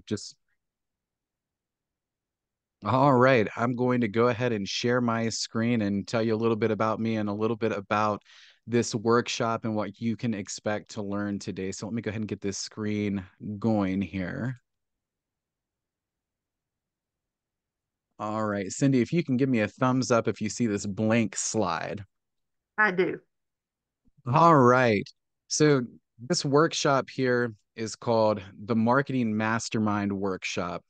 Just all right. I'm going to go ahead and share my screen and tell you a little bit about me and a little bit about this workshop and what you can expect to learn today. So let me go ahead and get this screen going here. All right, Cindy, if you can give me a thumbs up if you see this blank slide. I do. All right. So this workshop here is called the Marketing Mastermind Workshop.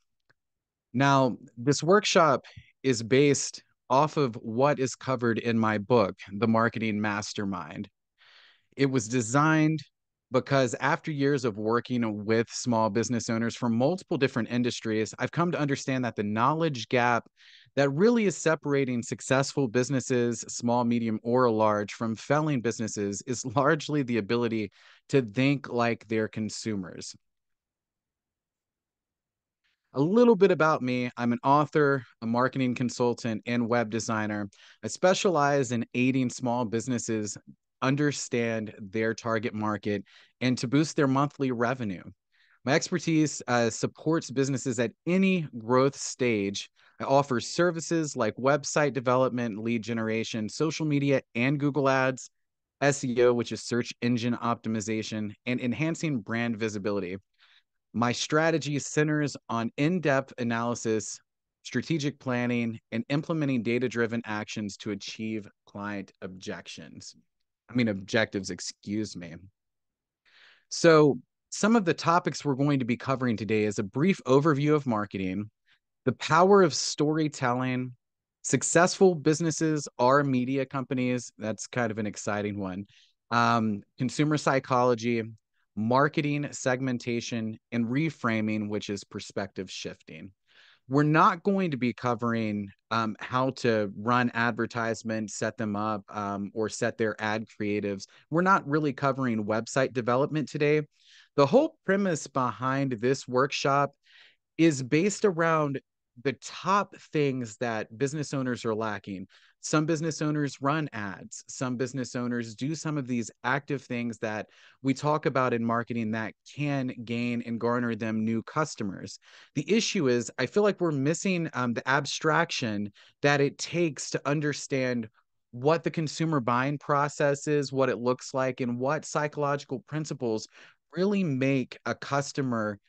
Now, this workshop is based off of what is covered in my book, The Marketing Mastermind. It was designed because after years of working with small business owners from multiple different industries, I've come to understand that the knowledge gap that really is separating successful businesses, small, medium, or large, from failing businesses is largely the ability to think like their consumers. A little bit about me. I'm an author, a marketing consultant, and web designer. I specialize in aiding small businesses understand their target market and to boost their monthly revenue. My expertise supports businesses at any growth stage. I offer services like website development, lead generation, social media, and Google Ads, SEO, which is search engine optimization, and enhancing brand visibility. My strategy centers on in-depth analysis, strategic planning, and implementing data-driven actions to achieve client objectives, excuse me. So some of the topics we're going to be covering today is a brief overview of marketing, the power of storytelling, successful businesses are media companies. That's kind of an exciting one. Consumer psychology, marketing segmentation, and reframing, which is perspective shifting. We're not going to be covering how to run advertisements, set them up, or set their ad creatives. We're not really covering website development today. The whole premise behind this workshop is based around the top things that business owners are lacking. Some business owners run ads. Some business owners do some of these active things that we talk about in marketing that can gain and garner them new customers. The issue is, I feel like we're missing the abstraction that it takes to understand what the consumer buying process is, what it looks like, and what psychological principles really make a customer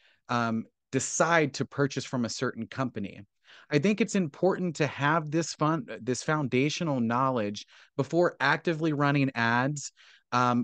decide to purchase from a certain company. I think it's important to have this foundational knowledge before actively running ads,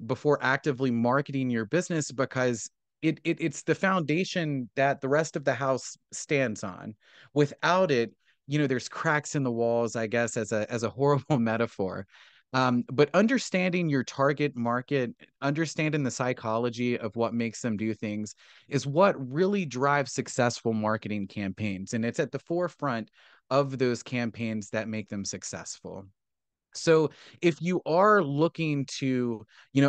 before actively marketing your business, because it's the foundation that the rest of the house stands on. Without it, there's cracks in the walls, I guess, as a horrible metaphor. But understanding your target market, understanding the psychology of what makes them do things is what really drives successful marketing campaigns. And it's at the forefront of those campaigns that make them successful. So if you are looking to,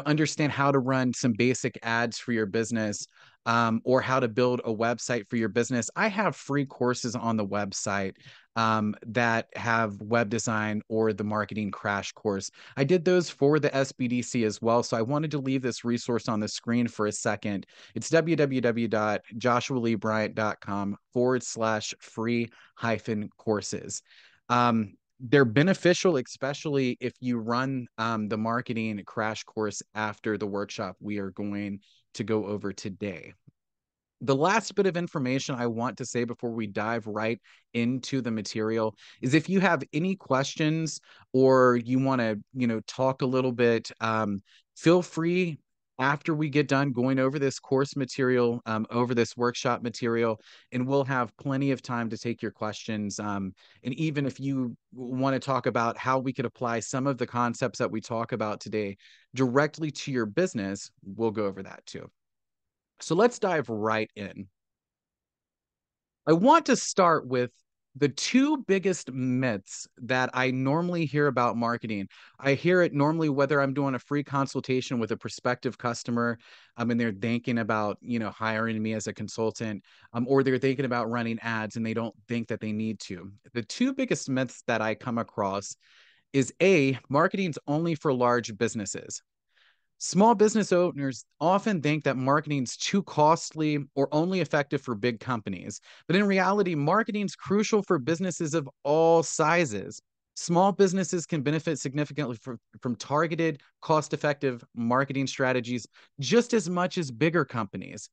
understand how to run some basic ads for your business, or how to build a website for your business, I have free courses on the website that have web design or the marketing crash course. I did those for the SBDC as well. So I wanted to leave this resource on the screen for a second. It's www.joshualeebryant.com/free hyphen courses. They're beneficial, especially if you run the marketing crash course after the workshop we are going to go over today. The last bit of information I want to say before we dive right into the material is if you have any questions or you want to, talk a little bit, feel free after we get done going over this course material, over this workshop material, and we'll have plenty of time to take your questions. And even if you want to talk about how we could apply some of the concepts that we talk about today directly to your business, we'll go over that too. So let's dive right in. I want to start with the two biggest myths that I normally hear about marketing. I hear it normally whether I'm doing a free consultation with a prospective customer, and they're thinking about, hiring me as a consultant, or they're thinking about running ads and they don't think that they need to. The two biggest myths that I come across is A, marketing's only for large businesses. Small business owners often think that marketing is too costly or only effective for big companies. But in reality, marketing is crucial for businesses of all sizes. Small businesses can benefit significantly from targeted, cost effective marketing strategies just as much as bigger companies.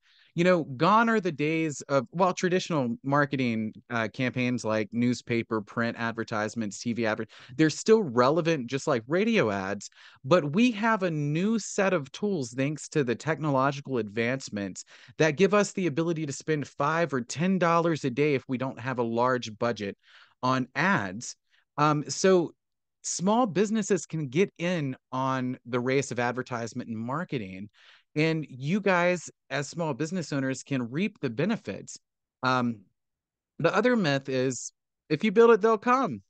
Gone are the days of, well, traditional marketing campaigns like newspaper, print advertisements, TV they're still relevant, just like radio ads, but we have a new set of tools thanks to the technological advancements that give us the ability to spend $5 or $10 a day if we don't have a large budget on ads. So small businesses can get in on the race of advertisement and marketing. And you guys, as small business owners, can reap the benefits. Um, the other myth is if you build it, they'll come.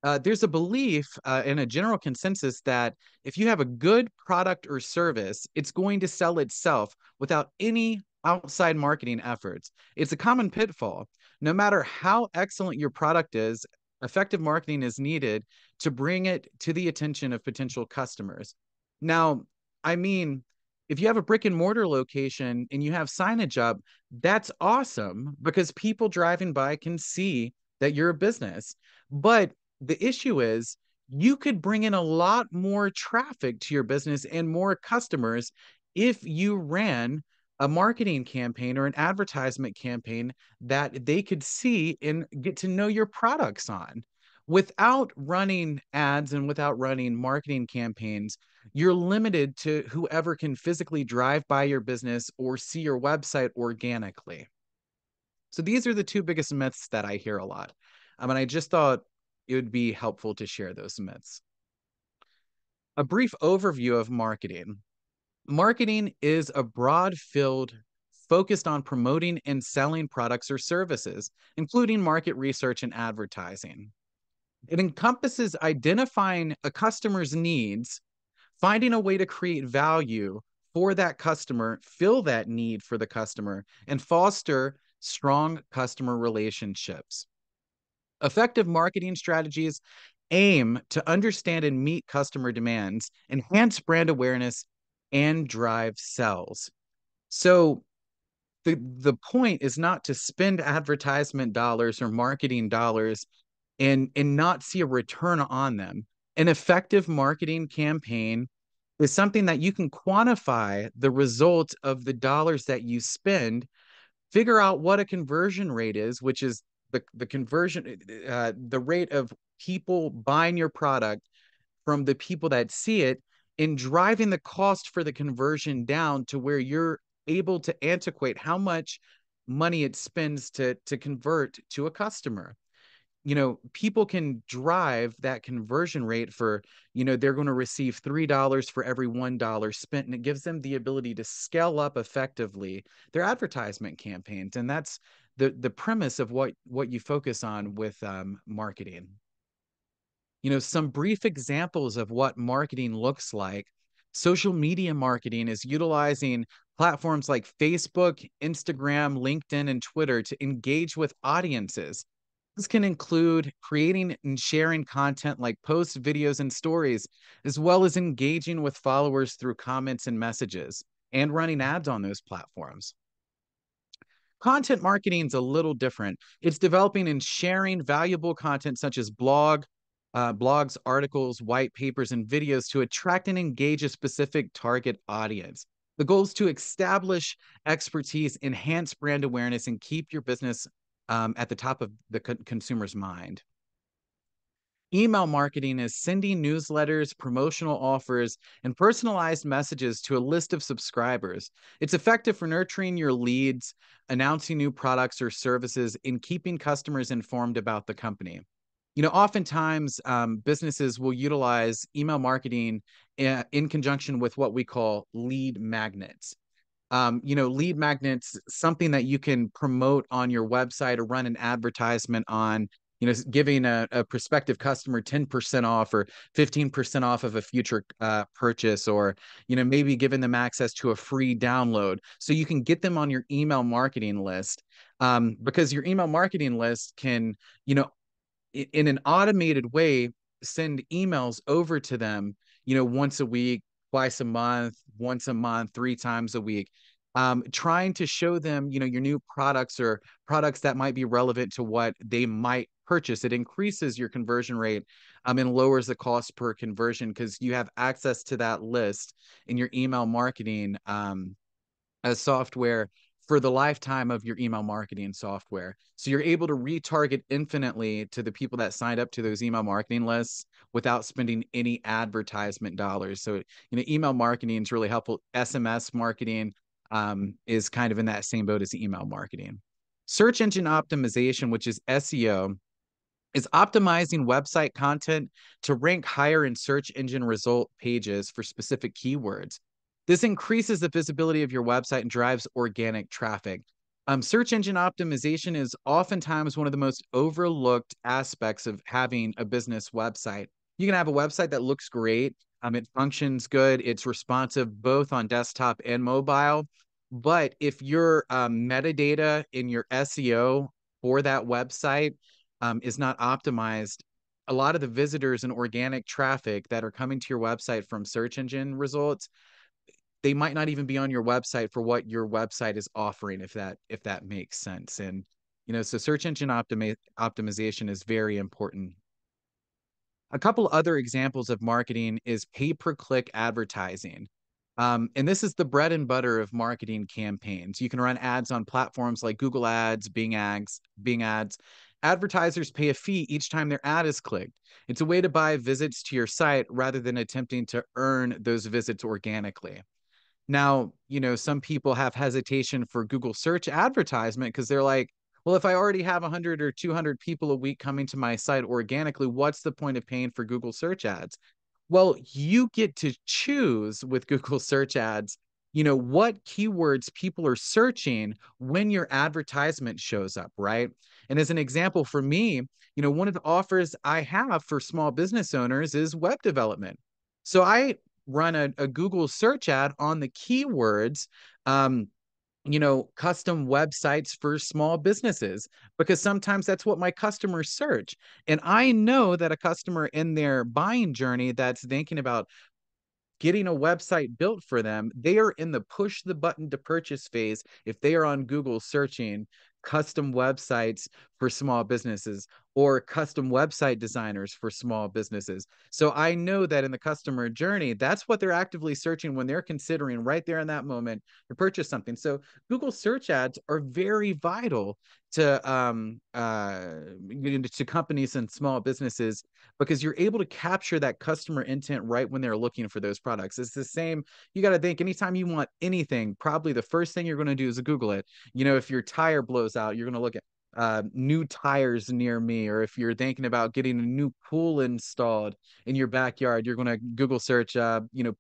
There's a belief and a general consensus that if you have a good product or service, it's going to sell itself without any outside marketing efforts. It's a common pitfall. No matter how excellent your product is, effective marketing is needed to bring it to the attention of potential customers. Now, I mean, if you have a brick and mortar location and you have signage up, that's awesome because people driving by can see that you're a business. But the issue is you could bring in a lot more traffic to your business and more customers if you ran a marketing campaign or an advertisement campaign that they could see and get to know your products on. Without running ads and without running marketing campaigns, you're limited to whoever can physically drive by your business or see your website organically. So these are the two biggest myths that I hear a lot. And I just thought it would be helpful to share those myths. A brief overview of marketing. Marketing is a broad field focused on promoting and selling products or services, including market research and advertising. It encompasses identifying a customer's needs, finding a way to create value for that customer, fill that need for the customer, and foster strong customer relationships. Effective marketing strategies aim to understand and meet customer demands, enhance brand awareness, and drive sales. So the point is not to spend advertisement dollars or marketing dollars and not see a return on them. An effective marketing campaign is something that you can quantify the result of the dollars that you spend, figure out what a conversion rate is, which is the conversion, the rate of people buying your product from the people that see it, and driving the cost for the conversion down to where you're able to antiquate how much money it spends to convert to a customer. People can drive that conversion rate for, they're going to receive $3 for every $1 spent, and it gives them the ability to scale up effectively their advertisement campaigns. And that's the premise of what you focus on with marketing. Some brief examples of what marketing looks like. Social media marketing is utilizing platforms like Facebook, Instagram, LinkedIn, and Twitter to engage with audiences. This can include creating and sharing content like posts, videos, and stories, as well as engaging with followers through comments and messages, and running ads on those platforms. Content marketing is a little different. It's developing and sharing valuable content such as blogs, articles, white papers, and videos to attract and engage a specific target audience. The goal is to establish expertise, enhance brand awareness, and keep your business at the top of the consumer's mind. Email marketing is sending newsletters, promotional offers, and personalized messages to a list of subscribers. It's effective for nurturing your leads, announcing new products or services, and keeping customers informed about the company. Oftentimes businesses will utilize email marketing in conjunction with what we call lead magnets. Lead magnets, something that you can promote on your website or run an advertisement on, giving a prospective customer 10% off or 15% off of a future purchase, or, maybe giving them access to a free download. So you can get them on your email marketing list, because your email marketing list can, in an automated way, send emails over to them, once a week, twice a month, once a month, 3 times a week. Trying to show them, your new products or products that might be relevant to what they might purchase. It increases your conversion rate, and lowers the cost per conversion because you have access to that list in your email marketing as software for the lifetime of your email marketing software. So you're able to retarget infinitely to the people that signed up to those email marketing lists without spending any advertisement dollars. So, email marketing is really helpful. SMS marketing is kind of in that same boat as email marketing. Search engine optimization, which is SEO, is optimizing website content to rank higher in search engine result pages for specific keywords. This increases the visibility of your website and drives organic traffic. Search engine optimization is oftentimes one of the most overlooked aspects of having a business website. You can have a website that looks great, it functions good, it's responsive both on desktop and mobile. But if your metadata in your SEO for that website is not optimized, a lot of the visitors and organic traffic that are coming to your website from search engine results, they might not even be on your website for what your website is offering, if that makes sense. And so search engine optimization is very important. A couple other examples of marketing is pay-per-click advertising. And this is the bread and butter of marketing campaigns. You can run ads on platforms like Google Ads, Bing Ads. Advertisers pay a fee each time their ad is clicked. It's a way to buy visits to your site rather than attempting to earn those visits organically. Now, some people have hesitation for Google search advertisement because they're like, well, if I already have 100 or 200 people a week coming to my site organically, what's the point of paying for Google search ads? Well, you get to choose with Google search ads, what keywords people are searching when your advertisement shows up, right? And as an example for me, one of the offers I have for small business owners is web development. So I run a Google search ad on the keywords, custom websites for small businesses, because sometimes that's what my customers search. And I know that a customer in their buying journey that's thinking about getting a website built for them, they are in the push the button to purchase phase if they are on Google searching custom websites for small businesses or custom website designers for small businesses. So I know that in the customer journey, that's what they're actively searching when they're considering right there in that moment to purchase something. So Google search ads are very vital to companies and small businesses because you're able to capture that customer intent right when they're looking for those products. It's the same. You got to think anytime you want anything, probably the first thing you're going to do is Google it. If your tire blows out, you're going to look at new tires near me, or if you're thinking about getting a new pool installed in your backyard, you're going to Google search,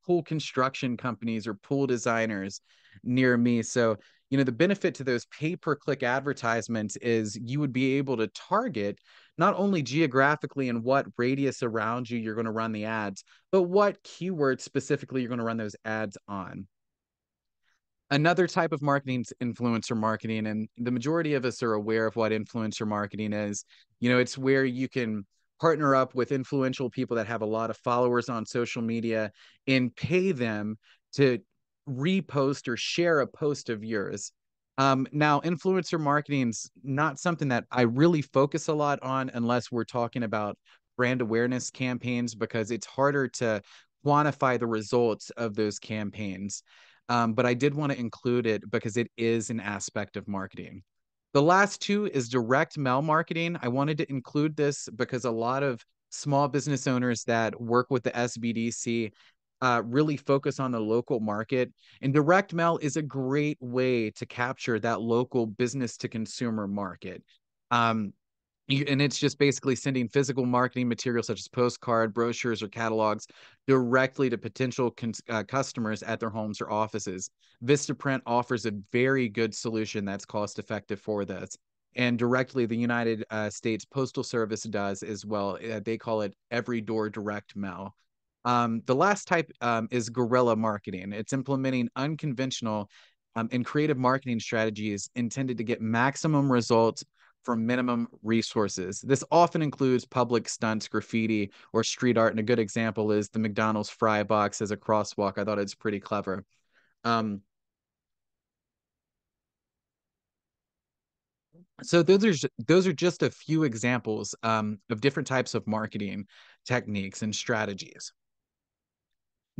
pool construction companies or pool designers near me. So, the benefit to those pay-per-click advertisements is you would be able to target not only geographically and what radius around you you're going to run the ads, but what keywords specifically you're going to run those ads on. Another type of marketing is influencer marketing, and the majority of us are aware of what influencer marketing is. It's where you can partner up with influential people that have a lot of followers on social media and pay them to repost or share a post of yours. Now, influencer marketing is not something that I really focus a lot on unless we're talking about brand awareness campaigns, because it's harder to quantify the results of those campaigns. But I did want to include it because it is an aspect of marketing. The last two is direct mail marketing. I wanted to include this because a lot of small business owners that work with the SBDC really focus on the local market. And direct mail is a great way to capture that local business to consumer market. And it's just basically sending physical marketing materials such as postcard, brochures, or catalogs directly to potential customers at their homes or offices. Vistaprint offers a very good solution that's cost effective for this. And directly, the United States Postal Service does as well. They call it every door direct mail. The last type is guerrilla marketing. It's implementing unconventional and creative marketing strategies intended to get maximum results for minimum resources. This often includes public stunts, graffiti, or street art. And a good example is the McDonald's fry box as a crosswalk. I thought it's pretty clever. Um, so those are just a few examples of different types of marketing techniques and strategies.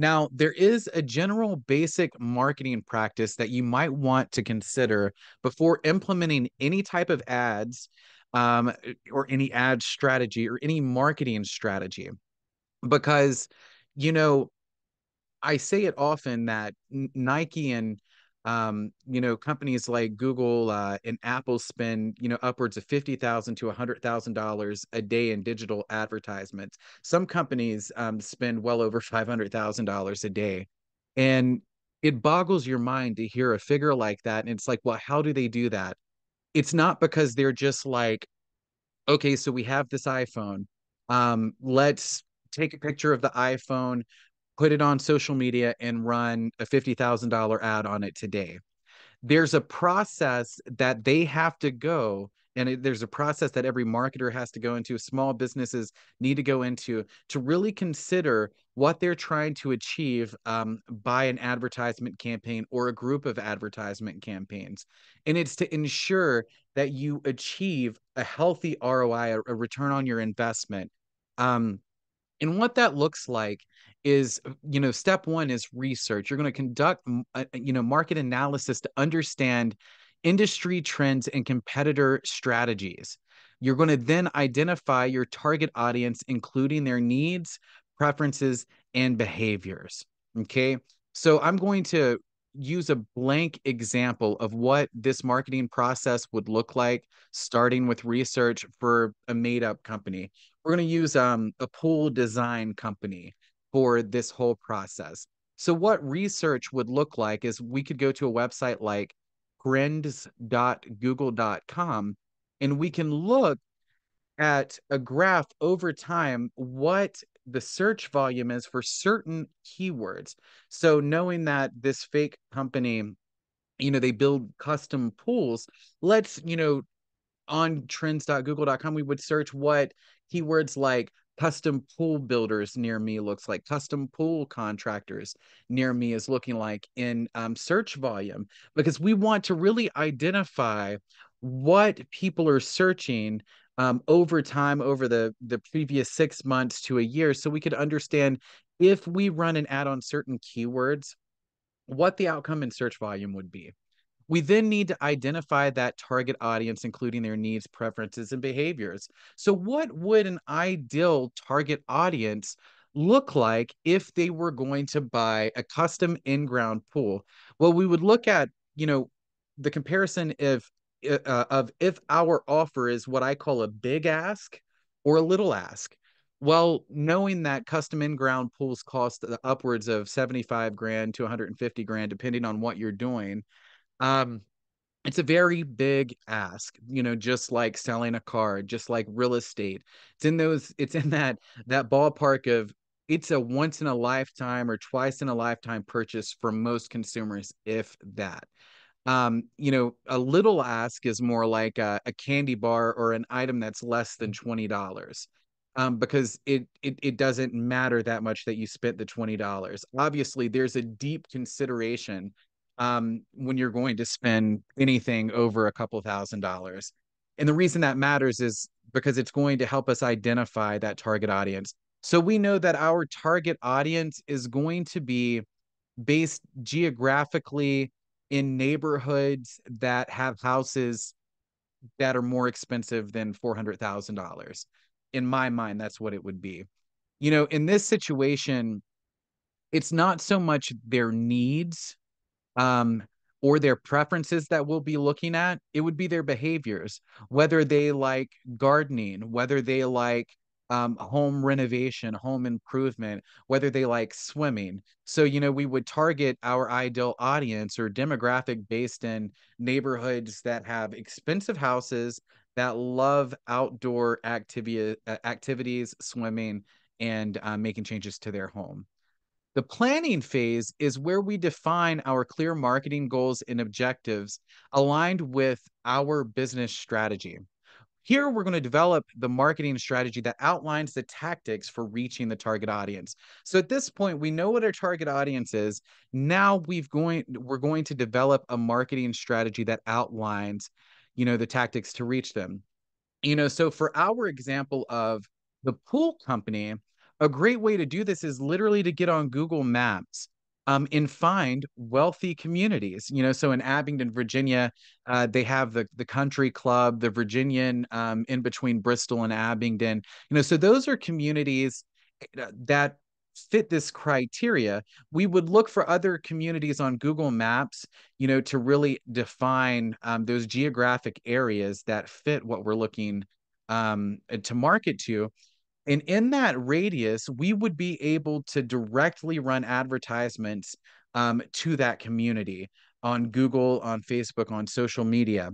Now, there is a general basic marketing practice that you might want to consider before implementing any type of ads, um, or any ad strategy or any marketing strategy. Because, you know, I say it often that Nike and companies like Google and Apple spend upwards of $50,000 to $100,000 a day in digital advertisements. Some companies spend well over $500,000 a day, and it boggles your mind to hear a figure like that. And it's like, well, how do they do that? It's not because they're just like, okay, so we have this iPhone. Let's take a picture of the iPhone, put it on social media, and run a $50,000 ad on it today. There's a process that they have to go, and there's a process that every marketer has to go into, small businesses need to go into to really consider what they're trying to achieve by an advertisement campaign or a group of advertisement campaigns. And it's to ensure that you achieve a healthy ROI, a return on your investment. Um, and what that looks like is, step one is research. You're going to conduct, market analysis to understand industry trends and competitor strategies. You're going to then identify your target audience, including their needs, preferences, and behaviors. Okay. So I'm going to use a blank example of what this marketing process would look like, starting with research for a made up company. We're going to use a pool design company for this whole process. So what research would look like is we could go to a website like trends.google.com, and we can look at a graph over time what the search volume is for certain keywords. So knowing that this fake company, they build custom pools, let's, on trends.google.com, we would search what keywords like custom pool builders near me looks like, custom pool contractors near me is looking like in search volume, because we want to really identify what people are searching over time, over the previous 6 months to a year, so we could understand if we run an ad on certain keywords, what the outcome in search volume would be. We then need to identify that target audience, including their needs, preferences, and behaviors. So, what would an ideal target audience look like if they were going to buy a custom in-ground pool? Well, we would look at, the comparison of if our offer is what I call a big ask or a little ask. Well, knowing that custom in-ground pools cost upwards of 75 grand to 150 grand, depending on what you're doing, um, it's a very big ask, just like selling a car, just like real estate. It's in that ballpark of, it's a once in a lifetime or twice in a lifetime purchase for most consumers, if that. A little ask is more like a candy bar or an item that's less than $20. Because it doesn't matter that much that you spent the $20. Obviously, there's a deep consideration when you're going to spend anything over a couple $1,000s. And the reason that matters is because it's going to help us identify that target audience. So we know that our target audience is going to be based geographically in neighborhoods that have houses that are more expensive than $400,000. In my mind, that's what it would be. In this situation, it's not so much their needs um, or their preferences that we'll be looking at. It would be their behaviors, whether they like gardening, whether they like home renovation, home improvement, whether they like swimming. So, we would target our ideal audience or demographic based in neighborhoods that have expensive houses, that love outdoor activities, swimming, and making changes to their home. The planning phase is where we define our clear marketing goals and objectives aligned with our business strategy. Here, we're going to develop the marketing strategy that outlines the tactics for reaching the target audience. So at this point, we know what our target audience is. Now we're going to develop a marketing strategy that outlines, the tactics to reach them. So for our example of the pool company, a great way to do this is literally to get on Google Maps, and find wealthy communities. So in Abingdon, Virginia, they have the country club, the Virginian, in between Bristol and Abingdon. So those are communities that fit this criteria. We would look for other communities on Google Maps, to really define those geographic areas that fit what we're looking to market to. And in that radius, we would be able to directly run advertisements to that community on Google, on Facebook, on social media.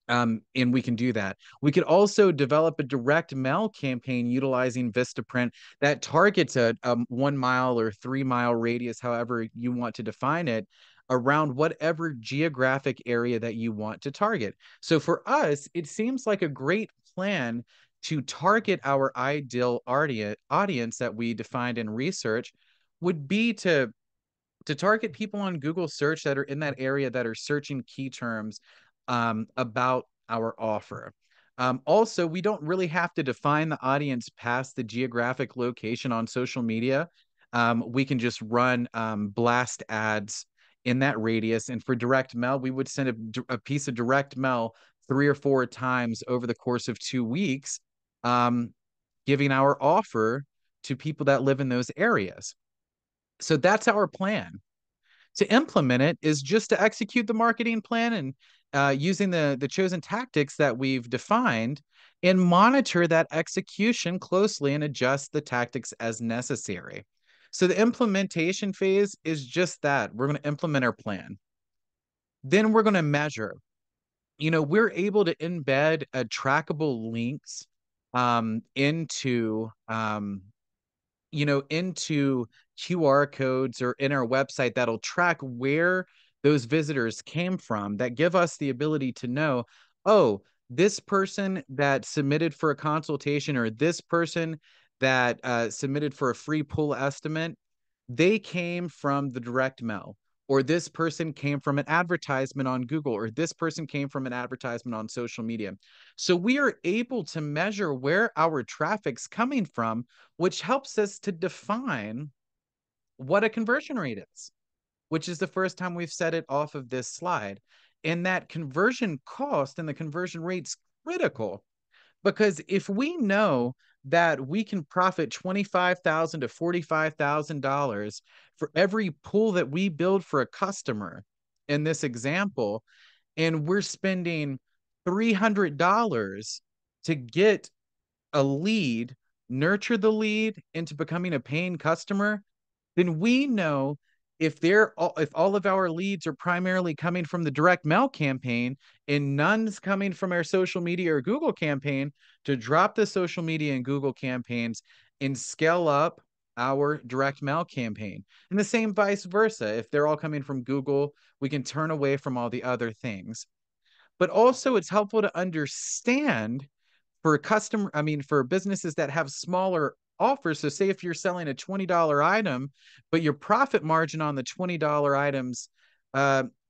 And we can do that. We could also develop a direct mail campaign utilizing Vistaprint that targets a 1 mile or 3 mile radius, however you want to define it, around whatever geographic area that you want to target. So for us, it seems like a great plan to target our ideal audience that we defined in research would be to target people on Google search that are in that area that are searching key terms about our offer. Also, we don't really have to define the audience past the geographic location on social media. We can just run blast ads in that radius. And for direct mail, we would send a piece of direct mail 3 or 4 times over the course of 2 weeks, um, giving our offer to people that live in those areas. So that's our plan. To implement it is just to execute the marketing plan and using the chosen tactics that we've defined, and monitor that execution closely and adjust the tactics as necessary. So the implementation phase is just that. We're going to implement our plan. Then we're going to measure. We're able to embed trackable links into QR codes or in our website that'll track where those visitors came from, that give us the ability to know, oh, this person that submitted for a consultation, or this person that submitted for a free pool estimate, they came from the direct mail, or this person came from an advertisement on Google, or this person came from an advertisement on social media. So we are able to measure where our traffic's coming from, which helps us to define what a conversion rate is, which is the first time we've said it off of this slide. And that conversion cost and the conversion rate's critical, because if we know that we can profit $25,000 to $45,000 for every pool that we build for a customer in this example, and we're spending $300 to get a lead, nurture the lead into becoming a paying customer, then we know if all of our leads are primarily coming from the direct mail campaign and none's coming from our social media or Google campaign, to drop the social media and Google campaigns and scale up our direct mail campaign. And the same vice versa. If they're all coming from Google, we can turn away from all the other things. But also, it's helpful to understand for businesses that have smaller offers. So say if you're selling a $20 item, but your profit margin on the $20 items,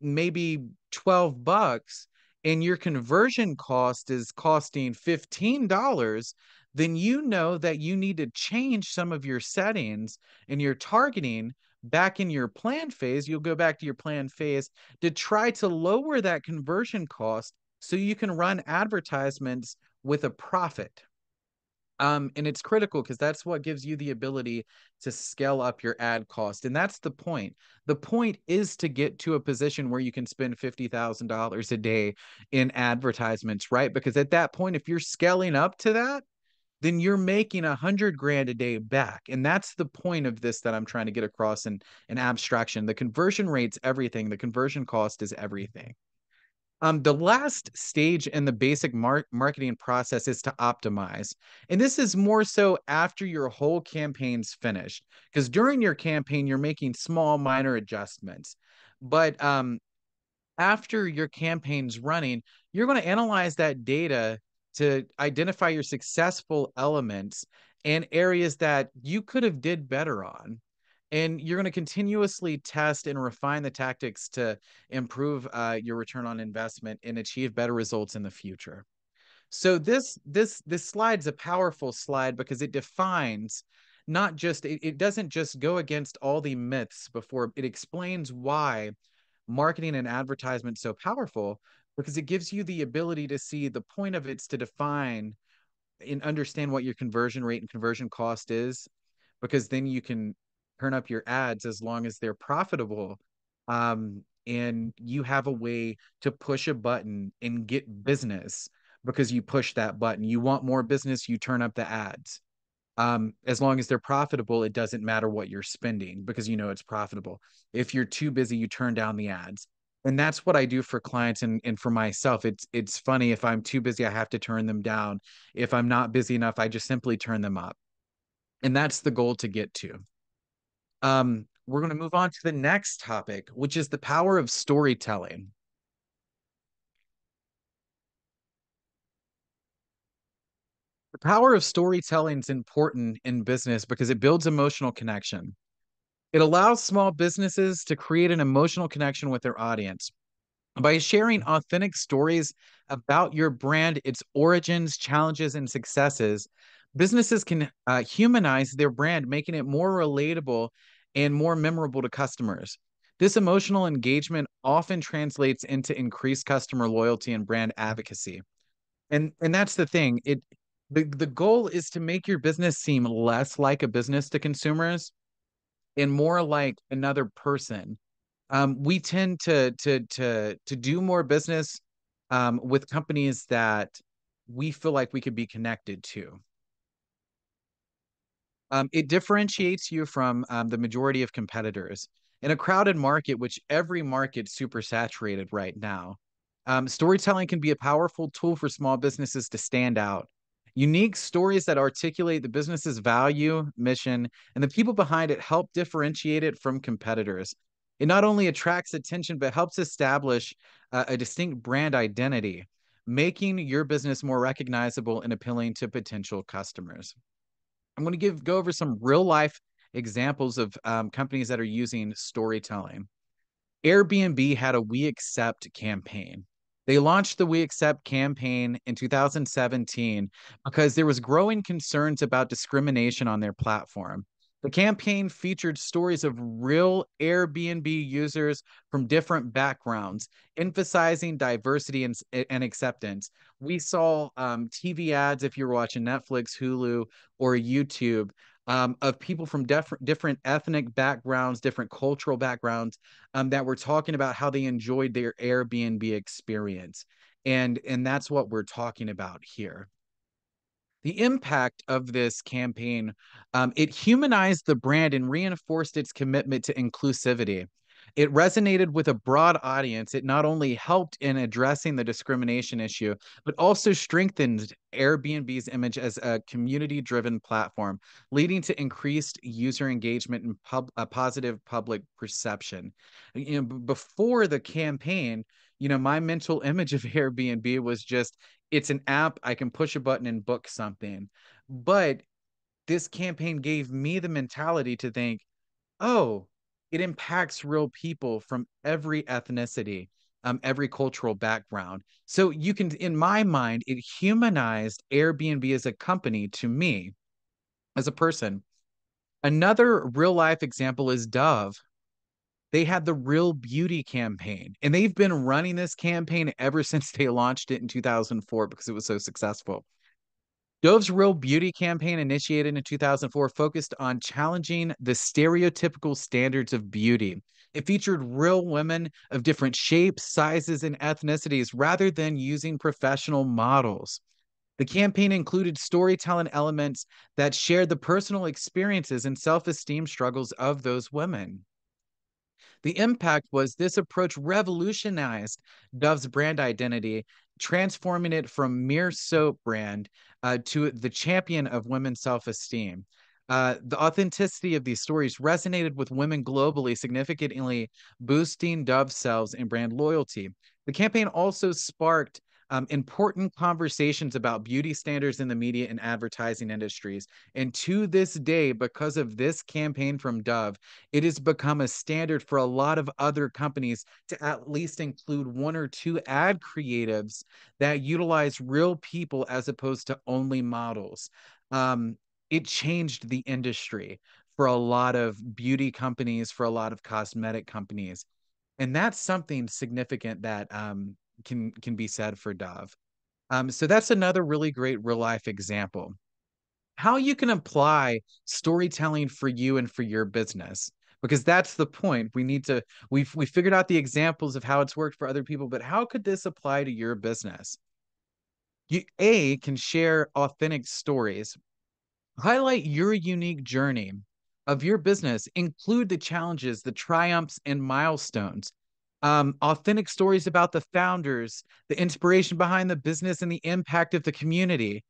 maybe $12, and your conversion cost is costing $15, then you know that you need to change some of your settings and your targeting back in your plan phase. You'll go back to your plan phase to try to lower that conversion cost so you can run advertisements with a profit. And it's critical because that's what gives you the ability to scale up your ad cost. And that's the point. The point is to get to a position where you can spend $50,000 a day in advertisements, right? Because at that point, if you're scaling up to that, then you're making 100 grand a day back. And that's the point of this that I'm trying to get across in abstraction. The conversion rate's everything. The conversion cost is everything. The last stage in the basic marketing process is to optimize. And this is more so after your whole campaign's finished, because during your campaign, you're making small, minor adjustments. But after your campaign's running, you're going to analyze that data to identify your successful elements and areas that you could have did better on. And you're going to continuously test and refine the tactics to improve your return on investment and achieve better results in the future. So this slide's a powerful slide because it defines not just it doesn't just go against all the myths before it explains why marketing and advertisement so powerful, because it gives you the ability to see the point of it's to define and understand what your conversion rate and conversion cost is, because then you can turn up your ads as long as they're profitable. And you have a way to push a button and get business because you push that button. You want more business, you turn up the ads. As long as they're profitable, it doesn't matter what you're spending because you know it's profitable. If you're too busy, you turn down the ads. And that's what I do for clients and for myself. It's funny, if I'm too busy, I have to turn them down. If I'm not busy enough, I just simply turn them up. And that's the goal to get to. We're going to move on to the next topic, which is the power of storytelling. The power of storytelling is important in business because it builds emotional connection. It allows small businesses to create an emotional connection with their audience. By sharing authentic stories about your brand, its origins, challenges, and successes, businesses can humanize their brand, making it more relatable and more memorable to customers. This emotional engagement often translates into increased customer loyalty and brand advocacy. And that's the thing. The goal is to make your business seem less like a business to consumers and more like another person. We tend to do more business with companies that we feel like we could be connected to. It differentiates you from the majority of competitors. In a crowded market, which every market's super saturated right now, storytelling can be a powerful tool for small businesses to stand out. Unique stories that articulate the business's value, mission, and the people behind it help differentiate it from competitors. It not only attracts attention, but helps establish a distinct brand identity, making your business more recognizable and appealing to potential customers. I'm going to go over some real life examples of companies that are using storytelling. Airbnb had a We Accept campaign. They launched the We Accept campaign in 2017 because there was growing concerns about discrimination on their platform. The campaign featured stories of real Airbnb users from different backgrounds, emphasizing diversity and acceptance. We saw TV ads, if you're watching Netflix, Hulu, or YouTube, of people from different ethnic backgrounds, different cultural backgrounds, that were talking about how they enjoyed their Airbnb experience. And that's what we're talking about here. The impact of this campaign, it humanized the brand and reinforced its commitment to inclusivity. It resonated with a broad audience. It not only helped in addressing the discrimination issue, but also strengthened Airbnb's image as a community-driven platform, leading to increased user engagement and a positive public perception. Before the campaign, my mental image of Airbnb was just it's an app. I can push a button and book something. But this campaign gave me the mentality to think, oh, it impacts real people from every ethnicity, every cultural background. So you can, in my mind, it humanized Airbnb as a company to me as a person. Another real life example is Dove. They had the Real Beauty campaign, and they've been running this campaign ever since they launched it in 2004 because it was so successful. Dove's Real Beauty campaign, initiated in 2004, focused on challenging the stereotypical standards of beauty. It featured real women of different shapes, sizes, and ethnicities rather than using professional models. The campaign included storytelling elements that shared the personal experiences and self esteem struggles of those women. The impact was this approach revolutionized Dove's brand identity, transforming it from mere soap brand to the champion of women's self-esteem. The authenticity of these stories resonated with women globally, significantly boosting Dove sales and brand loyalty. The campaign also sparked important conversations about beauty standards in the media and advertising industries. And to this day, because of this campaign from Dove, it has become a standard for a lot of other companies to at least include one or two ad creatives that utilize real people as opposed to only models. Um, it changed the industry for a lot of beauty companies, for a lot of cosmetic companies. And that's something significant that can be said for Dove. So that's another really great real life example. How you can apply storytelling for you and for your business, because that's the point. We figured out the examples of how it's worked for other people, but how could this apply to your business? You can share authentic stories. Highlight your unique journey of your business, include the challenges, the triumphs, and milestones. Authentic stories about the founders, the inspiration behind the business, and the impact of the community.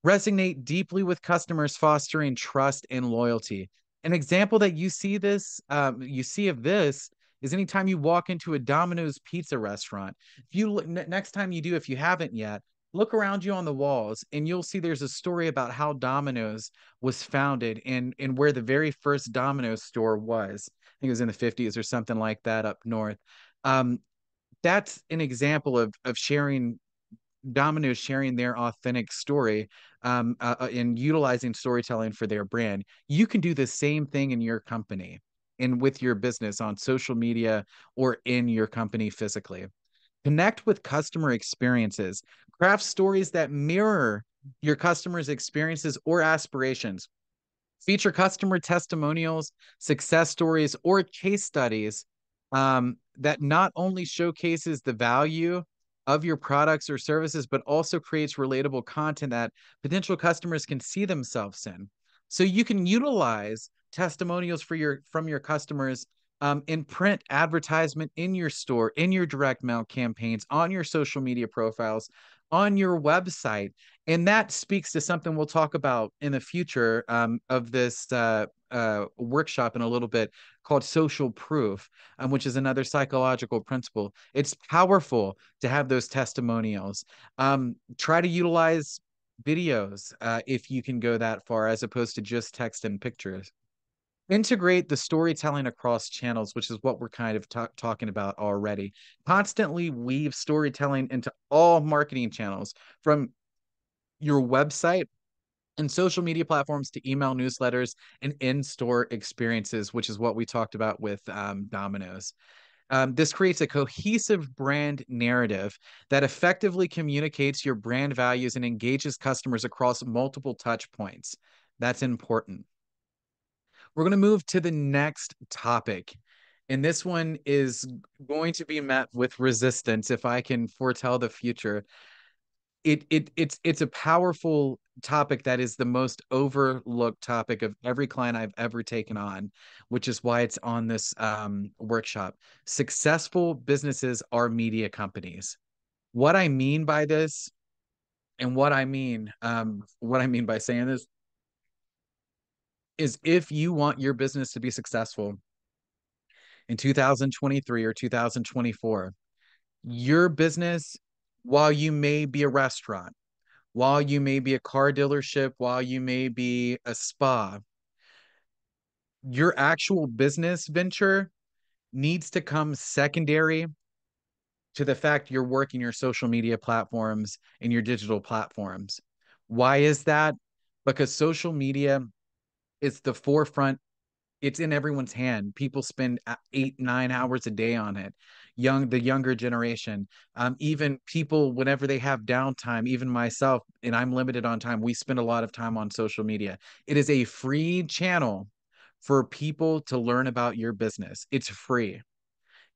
Resonate deeply with customers, fostering trust and loyalty. An example that you see of this is anytime you walk into a Domino's pizza restaurant. If you next time you do, if you haven't yet, look around you on the walls and you'll see there's a story about how Domino's was founded and where the very first Domino's store was. I think it was in the 50s or something like that up north. Um, that's an example of sharing Domino's sharing their authentic story and utilizing storytelling for their brand. You can do the same thing in your company and with your business on social media or in your company physically. Connect with customer experiences. Craft stories that mirror your customers' experiences or aspirations. Feature customer testimonials, success stories, or case studies that not only showcases the value of your products or services, but also creates relatable content that potential customers can see themselves in. So you can utilize testimonials from your customers in print advertisement in your store, in your direct mail campaigns, on your social media profiles, on your website. And that speaks to something we'll talk about in the future of this workshop in a little bit called social proof, which is another psychological principle. It's powerful to have those testimonials. Try to utilize videos if you can go that far, as opposed to just text and pictures. Integrate the storytelling across channels, which is what we're kind of talking about already. Constantly weave storytelling into all marketing channels, from your website and social media platforms to email newsletters and in-store experiences, which is what we talked about with Domino's. This creates a cohesive brand narrative that effectively communicates your brand values and engages customers across multiple touch points. That's important. We're going to move to the next topic. And this one is going to be met with resistance if I can foretell the future. It's a powerful topic that is the most overlooked topic of every client I've ever taken on, which is why it's on this workshop. Successful businesses are media companies. What I mean by this, and what I mean by saying this, is if you want your business to be successful in 2023 or 2024, your business, while you may be a restaurant, while you may be a car dealership, while you may be a spa, your actual business venture needs to come secondary to the fact you're working your social media platforms and your digital platforms. Why is that? Because social media is the forefront. It's in everyone's hand. People spend 8, 9 hours a day on it. The younger generation, even people, whenever they have downtime, even myself, and I'm limited on time, we spend a lot of time on social media. It is a free channel for people to learn about your business. It's free.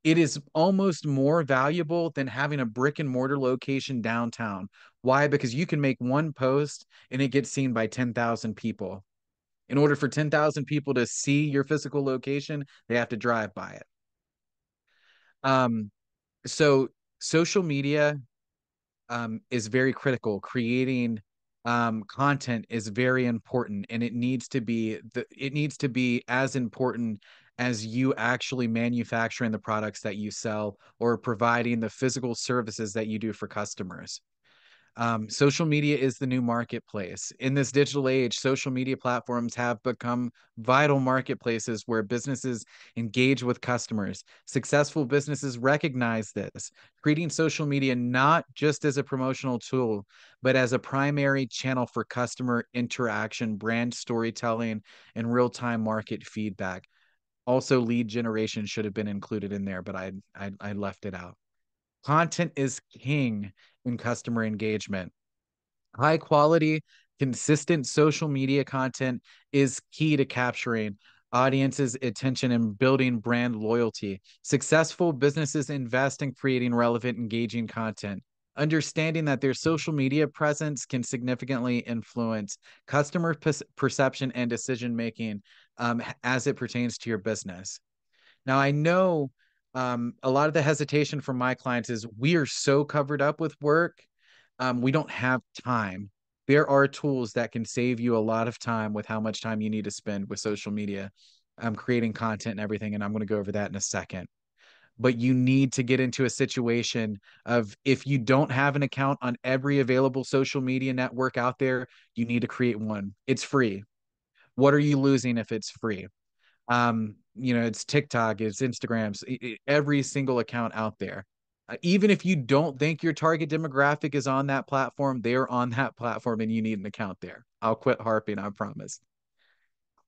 It is almost more valuable than having a brick and mortar location downtown. Why? Because you can make one post and it gets seen by 10,000 people. In order for 10,000 people to see your physical location, they have to drive by it. Um, so social media is very critical. Creating content is very important, and it needs to be as important as you actually manufacturing the products that you sell or providing the physical services that you do for customers. Social media is the new marketplace. In this digital age, social media platforms have become vital marketplaces where businesses engage with customers. Successful businesses recognize this, treating social media not just as a promotional tool, but as a primary channel for customer interaction, brand storytelling, and real-time market feedback. Also, lead generation should have been included in there, but I left it out. Content is king in customer engagement. High quality, consistent social media content is key to capturing audiences' attention and building brand loyalty. Successful businesses invest in creating relevant, engaging content, understanding that their social media presence can significantly influence customer perception and decision making as it pertains to your business. Now, I know a lot of the hesitation from my clients is we are so covered up with work, we don't have time. There are tools that can save you a lot of time with how much time you need to spend with social media, creating content and everything. And I'm going to go over that in a second. But you need to get into a situation of if you don't have an account on every available social media network out there, you need to create one. It's free. What are you losing if it's free? It's TikTok, it's Instagrams, every single account out there. Even if you don't think your target demographic is on that platform, they're on that platform and you need an account there. I'll quit harping, I promise.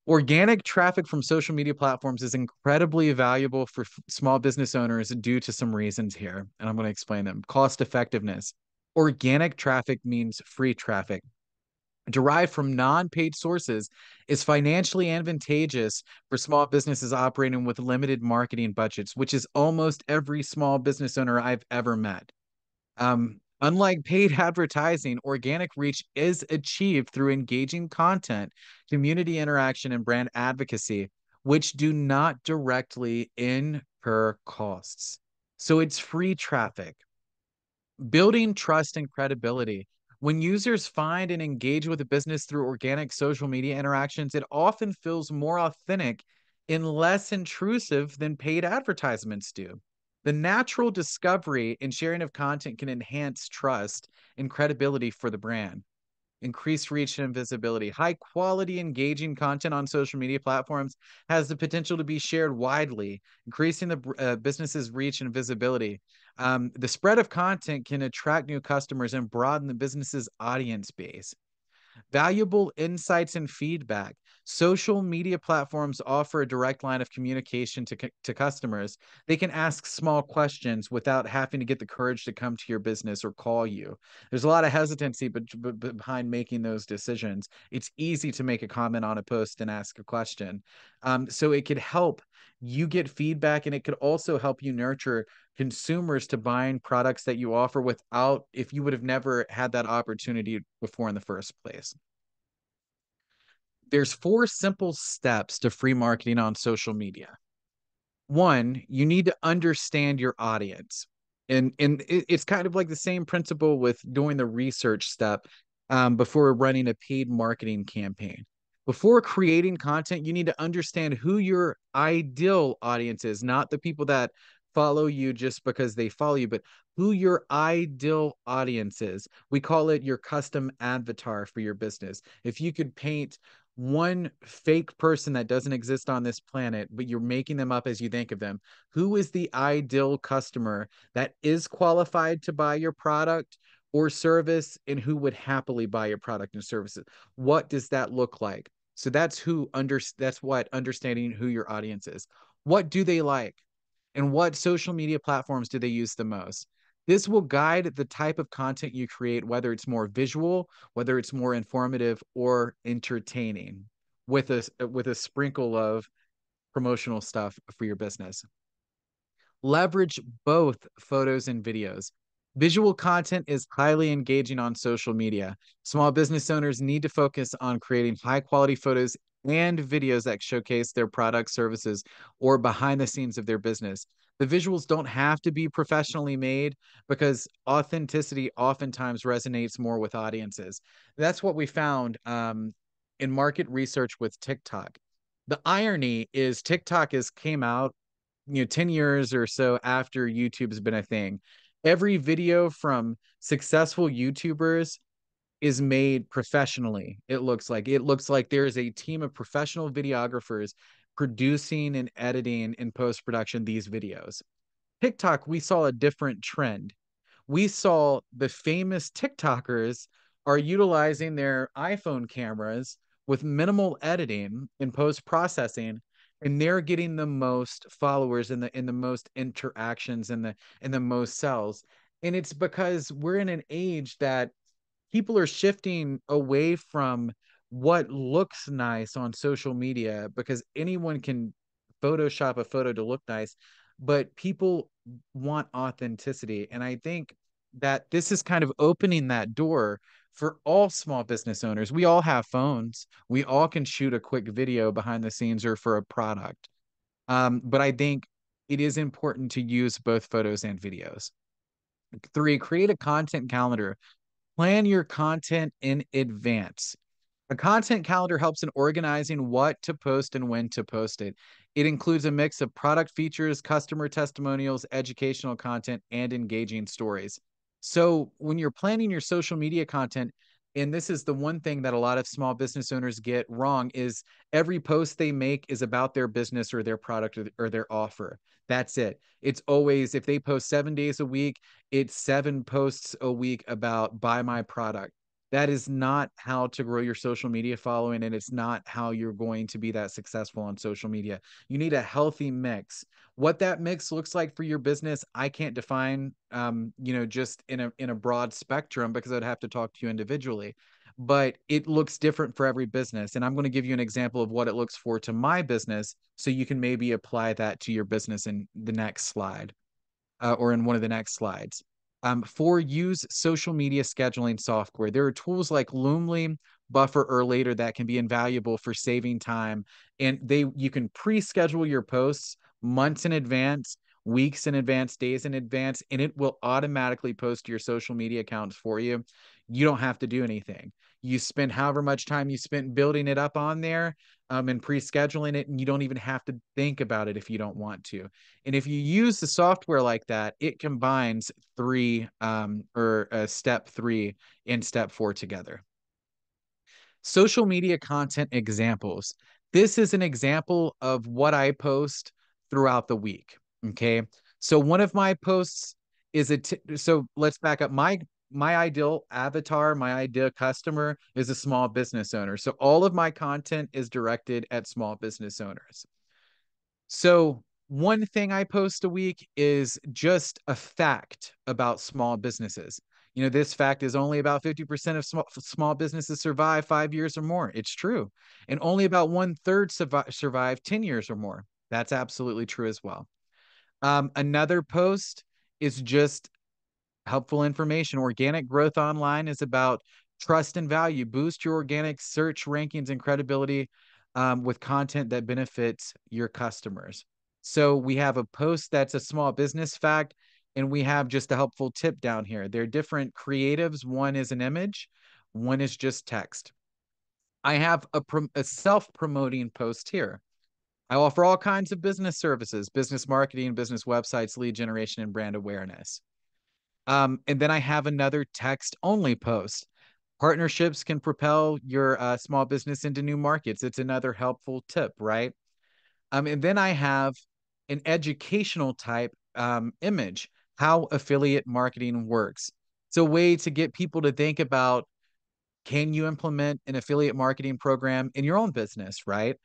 Organic traffic from social media platforms is incredibly valuable for small business owners due to some reasons here, and I'm going to explain them. Cost effectiveness. Organic traffic means free traffic derived from non-paid sources is financially advantageous for small businesses operating with limited marketing budgets, which is almost every small business owner I've ever met. Unlike paid advertising, organic reach is achieved through engaging content, community interaction, and brand advocacy, which do not directly incur costs. So it's free traffic. Building trust and credibility. When users find and engage with a business through organic social media interactions, it often feels more authentic and less intrusive than paid advertisements do. The natural discovery and sharing of content can enhance trust and credibility for the brand. Increased reach and visibility. High quality, engaging content on social media platforms has the potential to be shared widely, increasing the business's reach and visibility. The spread of content can attract new customers and broaden the business's audience base. Valuable insights and feedback. Social media platforms offer a direct line of communication to customers. They can ask small questions without having to get the courage to come to your business or call you. There's a lot of hesitancy behind making those decisions. It's easy to make a comment on a post and ask a question. So it could help you get feedback, and it could also help you nurture consumers to buying products that you offer without if you would have never had that opportunity before in the first place. There's 4 simple steps to free marketing on social media. One, you need to understand your audience. And it's kind of like the same principle with doing the research step before running a paid marketing campaign. Before creating content, you need to understand who your ideal audience is, not the people that follow you just because they follow you, but who your ideal audience is. We call it your custom avatar for your business. If you could paint one fake person that doesn't exist on this planet, but you're making them up as you think of them, who is the ideal customer that is qualified to buy your product or service, and who would happily buy your product and services? What does that look like? So that's what understanding who your audience is. What do they like? And what social media platforms do they use the most? This will guide the type of content you create, whether it's more visual, whether it's more informative or entertaining, with a sprinkle of promotional stuff for your business. Leverage both photos and videos. Visual content is highly engaging on social media. Small business owners need to focus on creating high quality photos and videos that showcase their products, services, or behind the scenes of their business. The visuals don't have to be professionally made because authenticity oftentimes resonates more with audiences. That's what we found in market research with TikTok. The irony is TikTok has came out, 10 years or so after YouTube's been a thing. Every video from successful YouTubers is made professionally. It looks like there is a team of professional videographers producing and editing in post production these videos. TikTok, we saw a different trend. We saw the famous TikTokers are utilizing their iPhone cameras with minimal editing and post processing, and they're getting the most followers and the most interactions and the most sales. And it's because we're in an age that people are shifting away from what looks nice on social media because anyone can Photoshop a photo to look nice, but people want authenticity. And I think that this is kind of opening that door for all small business owners. We all have phones, we all can shoot a quick video behind the scenes or for a product. But I think it is important to use both photos and videos. Three, create a content calendar. Plan your content in advance. A content calendar helps in organizing what to post and when to post it. It includes a mix of product features, customer testimonials, educational content, and engaging stories. So when you're planning your social media content, and this is the one thing that a lot of small business owners get wrong, is every post they make is about their business or their product or their offer. That's it. It's always, if they post 7 days a week, it's 7 posts a week about buy my product. That is not how to grow your social media following, and it's not how you're going to be that successful on social media. You need a healthy mix. What that mix looks like for your business, I can't define, just in a broad spectrum because I'd have to talk to you individually. But it looks different for every business, and I'm going to give you an example of what it looks for to my business, so you can maybe apply that to your business in the next slide, or in one of the next slides. For use social media scheduling software, there are tools like Loomly, Buffer, or Later that can be invaluable for saving time. And you can pre-schedule your posts months in advance, weeks in advance, days in advance, and it will automatically post to your social media accounts for you. You don't have to do anything. You spend however much time you spent building it up on there, and pre-scheduling it, and you don't even have to think about it if you don't want to. And if you use the software like that, it combines three, or step three and step four together. Social media content examples. This is an example of what I post throughout the week. Okay. So one of my posts is so let's back up. My ideal avatar, my ideal customer is a small business owner. So all of my content is directed at small business owners. So one thing I post a week is just a fact about small businesses. This fact is only about 50% of small businesses survive 5 years or more. It's true. And only about one third survive 10 years or more. That's absolutely true as well. Another post is just helpful information. Organic growth online is about trust and value. Boost your organic search rankings and credibility, with content that benefits your customers. So we have a post that's a small business fact, and we have just a helpful tip down here. They're different creatives. One is an image, one is just text. I have a self-promoting post here. I offer all kinds of business services, business marketing, business websites, lead generation, and brand awareness. And then I have another text only post. Partnerships can propel your small business into new markets. It's another helpful tip, right? And then I have an educational type image, how affiliate marketing works. It's a way to get people to think about, can you implement an affiliate marketing program in your own business, right?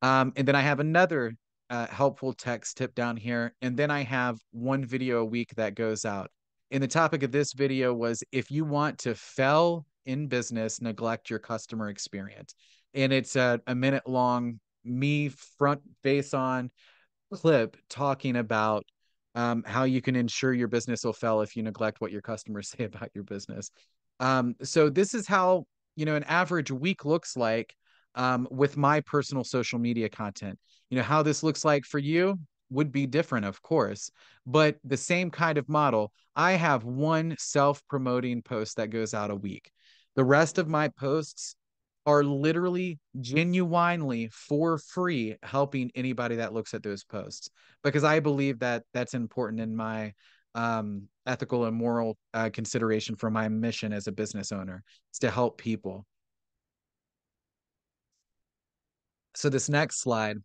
And then I have another helpful text tip down here. And then I have one video a week that goes out. And the topic of this video was, if you want to fail in business, neglect your customer experience. And it's a minute long, me front face on clip talking about how you can ensure your business will fail if you neglect what your customers say about your business. So this is how, an average week looks like, with my personal social media content. How this looks like for you would be different, of course, but the same kind of model. I have one self-promoting post that goes out a week. The rest of my posts are literally genuinely for free helping anybody that looks at those posts, because I believe that that's important in my ethical and moral consideration for my mission as a business owner, is to help people. So this next slide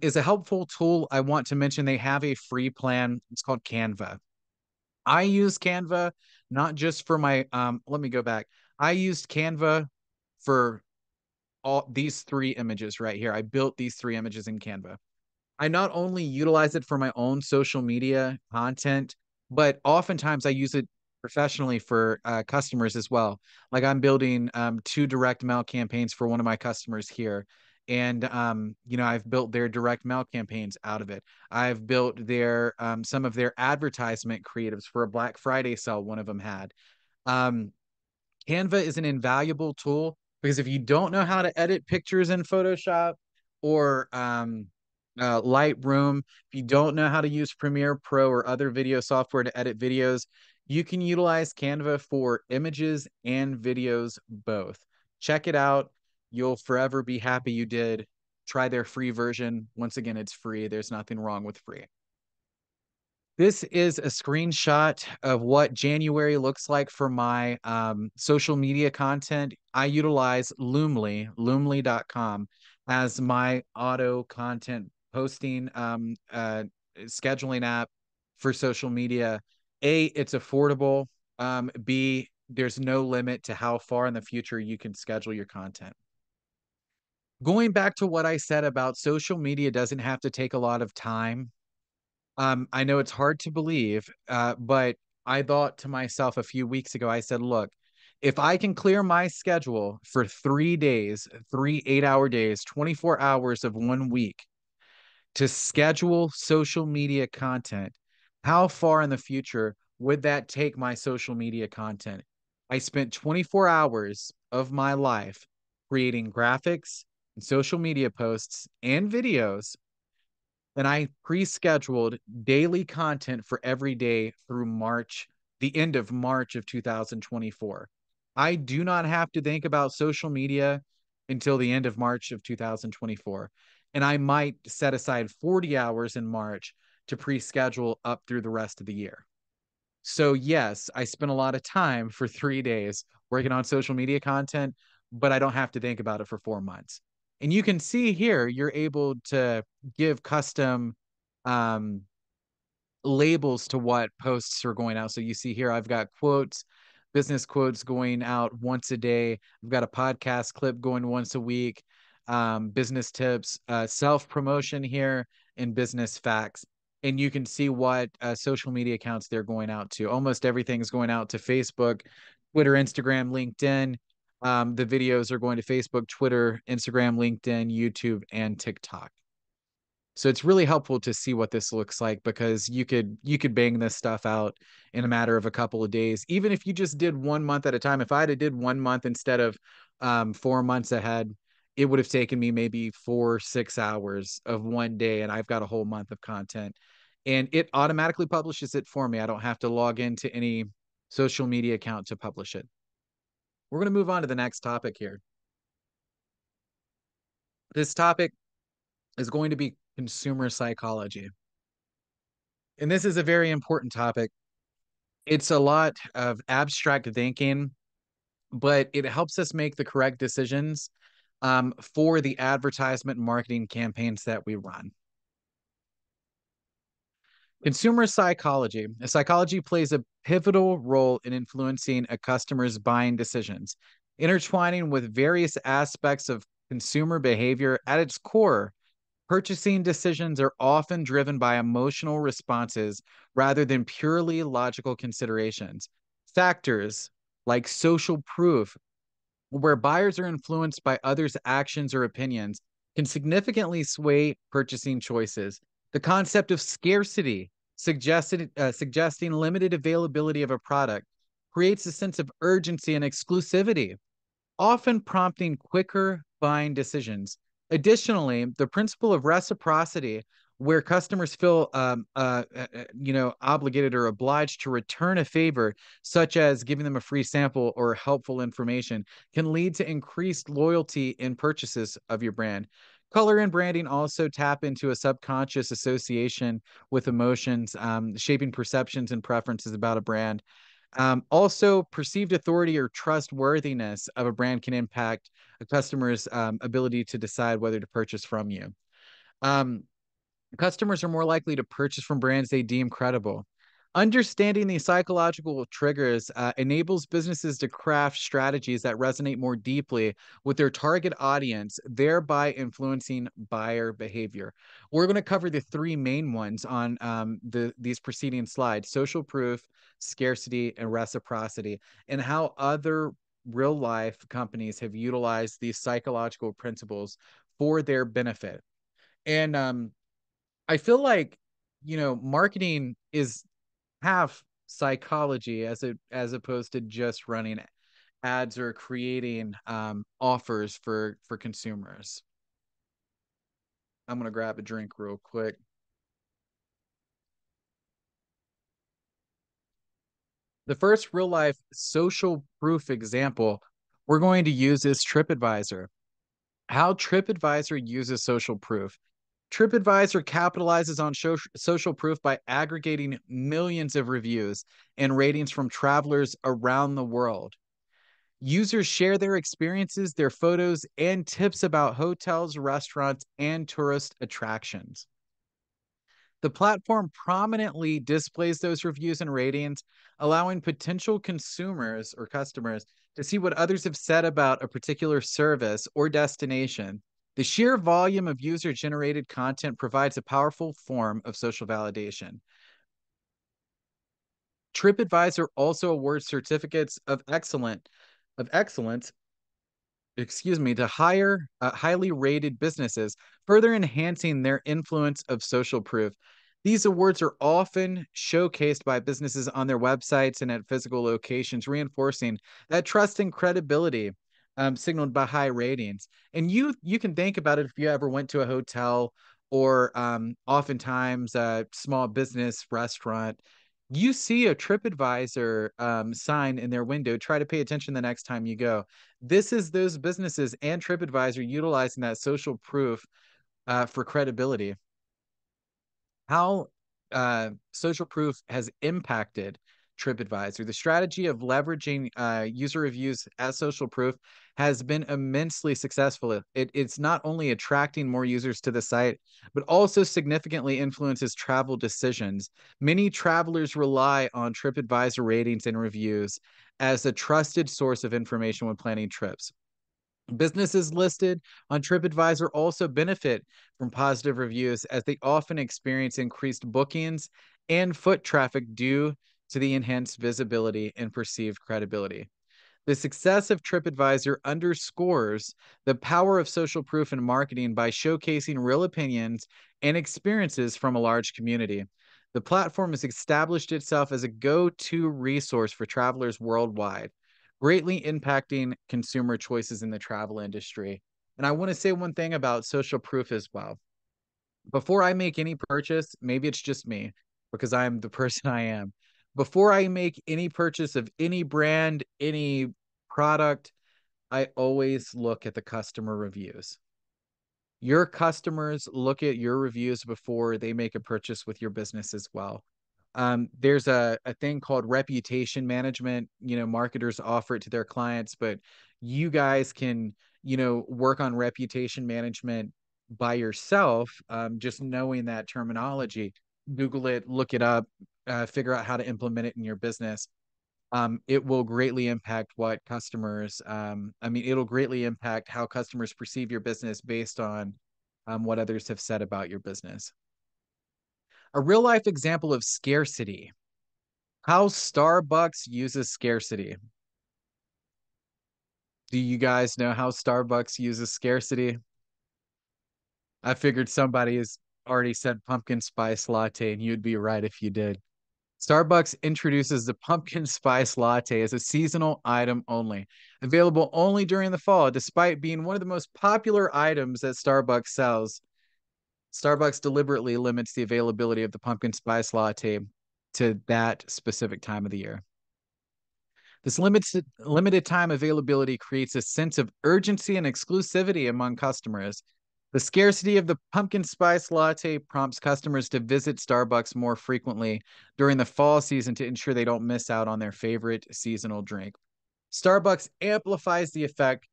is a helpful tool. I want to mention they have a free plan. It's called Canva. I use Canva not just for my let me go back. I used Canva for all these three images right here. I built these three images in Canva. I not only utilize it for my own social media content, but oftentimes I use it professionally for customers as well. Like I'm building two direct mail campaigns for one of my customers here. And I've built their direct mail campaigns out of it. I've built their some of their advertisement creatives for a Black Friday sale one of them had. Um, Canva is an invaluable tool because if you don't know how to edit pictures in Photoshop or Lightroom, if you don't know how to use Premiere Pro or other video software to edit videos, you can utilize Canva for images and videos both. Check it out. You'll forever be happy you did. Try their free version. Once again, it's free. There's nothing wrong with free. This is a screenshot of what January looks like for my social media content. I utilize Loomly.com as my auto content posting scheduling app for social media. A, it's affordable. B, there's no limit to how far in the future you can schedule your content. Going back to what I said about social media doesn't have to take a lot of time. I know it's hard to believe, but I thought to myself a few weeks ago, I said, look, if I can clear my schedule for 3 days, 3 8-hour days, 24 hours of one week to schedule social media content, how far in the future would that take my social media content? I spent 24 hours of my life creating graphics and social media posts and videos, and I pre-scheduled daily content for every day through March, the end of March of 2024. I do not have to think about social media until the end of March of 2024. And I might set aside 40 hours in March to pre-schedule up through the rest of the year. So yes, I spent a lot of time for 3 days working on social media content, but I don't have to think about it for 4 months. And you can see here, you're able to give custom um, labels to what posts are going out. So you see here, I've got quotes, business quotes going out once a day. I've got a podcast clip going once a week, business tips, self promotion here, and business facts. And you can see what social media accounts they're going out to. Almost everything's going out to Facebook, Twitter, Instagram, LinkedIn. The videos are going to Facebook, Twitter, Instagram, LinkedIn, YouTube, and TikTok. So it's really helpful to see what this looks like, because you could bang this stuff out in a matter of a couple of days. Even if you just did 1 month at a time, if I had did 1 month instead of 4 months ahead, it would have taken me maybe 4 6 hours of one day, and I've got a whole month of content. And it automatically publishes it for me. I don't have to log into any social media account to publish it. We're going to move on to the next topic here. This topic is going to be consumer psychology. And this is a very important topic. It's a lot of abstract thinking, but it helps us make the correct decisions for the advertisement and marketing campaigns that we run. Consumer psychology. Psychology plays a pivotal role in influencing a customer's buying decisions, intertwining with various aspects of consumer behavior. At its core, purchasing decisions are often driven by emotional responses rather than purely logical considerations. Factors like social proof, where buyers are influenced by others' actions or opinions, can significantly sway purchasing choices. The concept of scarcity, suggesting limited availability of a product, creates a sense of urgency and exclusivity, often prompting quicker buying decisions. Additionally, the principle of reciprocity, where customers feel obligated or obliged to return a favor, such as giving them a free sample or helpful information, can lead to increased loyalty in purchases of your brand. Color and branding also tap into a subconscious association with emotions, shaping perceptions and preferences about a brand. Also, perceived authority or trustworthiness of a brand can impact a customer's ability to decide whether to purchase from you. Um, Customers are more likely to purchase from brands they deem credible. Understanding these psychological triggers enables businesses to craft strategies that resonate more deeply with their target audience, thereby influencing buyer behavior. We're going to cover the three main ones on these preceding slides: social proof, scarcity, and reciprocity, and how other real life companies have utilized these psychological principles for their benefit. And I feel like, marketing is half psychology as opposed to just running ads or creating offers for consumers. I'm gonna grab a drink real quick. The first real life social proof example we're going to use is TripAdvisor. How TripAdvisor uses social proof. TripAdvisor capitalizes on social proof by aggregating millions of reviews and ratings from travelers around the world. Users share their experiences, their photos, and tips about hotels, restaurants, and tourist attractions. The platform prominently displays those reviews and ratings, allowing potential consumers or customers to see what others have said about a particular service or destination. The sheer volume of user generated content provides a powerful form of social validation. TripAdvisor also awards certificates of excellence, to higher highly rated businesses, further enhancing their influence of social proof. These awards are often showcased by businesses on their websites and at physical locations, reinforcing that trust and credibility signaled by high ratings. And you can think about it if you ever went to a hotel or oftentimes a small business restaurant. You see a TripAdvisor sign in their window. Try to pay attention the next time you go. This is those businesses and TripAdvisor utilizing that social proof for credibility. How social proof has impacted TripAdvisor. The strategy of leveraging user reviews as social proof has been immensely successful. It's not only attracting more users to the site, but also significantly influences travel decisions. Many travelers rely on TripAdvisor ratings and reviews as a trusted source of information when planning trips. Businesses listed on TripAdvisor also benefit from positive reviews as they often experience increased bookings and foot traffic due to the enhanced visibility and perceived credibility. The success of TripAdvisor underscores the power of social proof in marketing by showcasing real opinions and experiences from a large community. The platform has established itself as a go-to resource for travelers worldwide, greatly impacting consumer choices in the travel industry. And I want to say one thing about social proof as well. Before I make any purchase, maybe it's just me because I'm the person I am. Before I make any purchase of any brand, any product, I always look at the customer reviews. Your customers look at your reviews before they make a purchase with your business as well. There's a thing called reputation management. Marketers offer it to their clients, but you guys can, work on reputation management by yourself, just knowing that terminology. Google it, look it up, figure out how to implement it in your business. It will greatly impact it'll greatly impact how customers perceive your business based on what others have said about your business. A real life example of scarcity, how Starbucks uses scarcity. Do you guys know how Starbucks uses scarcity? I figured somebody has already said pumpkin spice latte, and you'd be right if you did. Starbucks introduces the pumpkin spice latte as a seasonal item only, available only during the fall, despite being one of the most popular items that Starbucks sells. Starbucks deliberately limits the availability of the pumpkin spice latte to that specific time of the year. This limited time availability creates a sense of urgency and exclusivity among customers. The scarcity of the pumpkin spice latte prompts customers to visit Starbucks more frequently during the fall season to ensure they don't miss out on their favorite seasonal drink. Starbucks amplifies the effect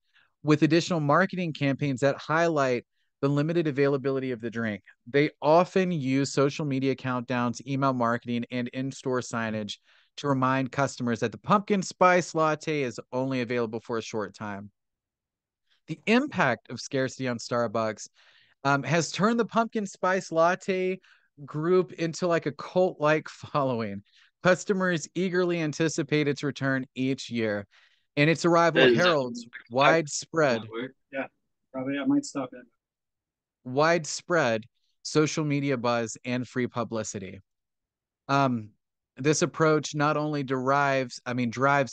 with additional marketing campaigns that highlight the limited availability of the drink. They often use social media countdowns, email marketing, and in store signage to remind customers that the pumpkin spice latte is only available for a short time. The impact of scarcity on Starbucks has turned the pumpkin spice latte group into like a cult like following. Customers eagerly anticipate its return each year, and its arrival Is heralds Yeah, probably I might stop in. widespread social media buzz and free publicity. Um, this approach not only drives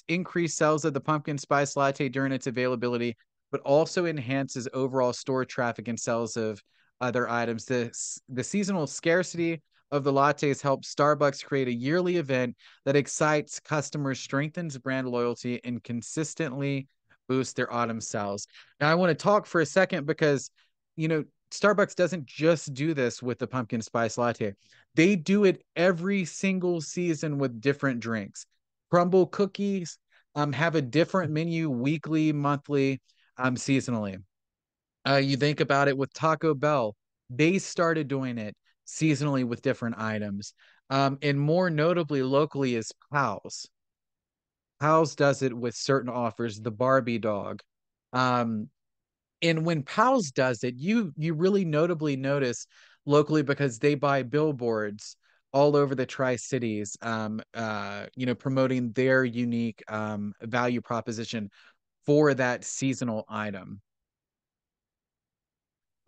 increased sales of the pumpkin spice latte during its availability, but also enhances overall store traffic and sales of other items. The seasonal scarcity of the lattes helps Starbucks create a yearly event that excites customers, strengthens brand loyalty, and consistently boosts their autumn sales. Now, I want to talk for a second because, Starbucks doesn't just do this with the pumpkin spice latte. They do it every single season with different drinks. Crumble cookies have a different menu weekly, monthly, seasonally. You think about it with Taco Bell. They started doing it seasonally with different items. And more notably, locally, is Pals. Pals does it with certain offers, the Barbie dog. Um, and when Pals does it, you really notably notice locally because they buy billboards all over the Tri-Cities, promoting their unique value proposition for that seasonal item.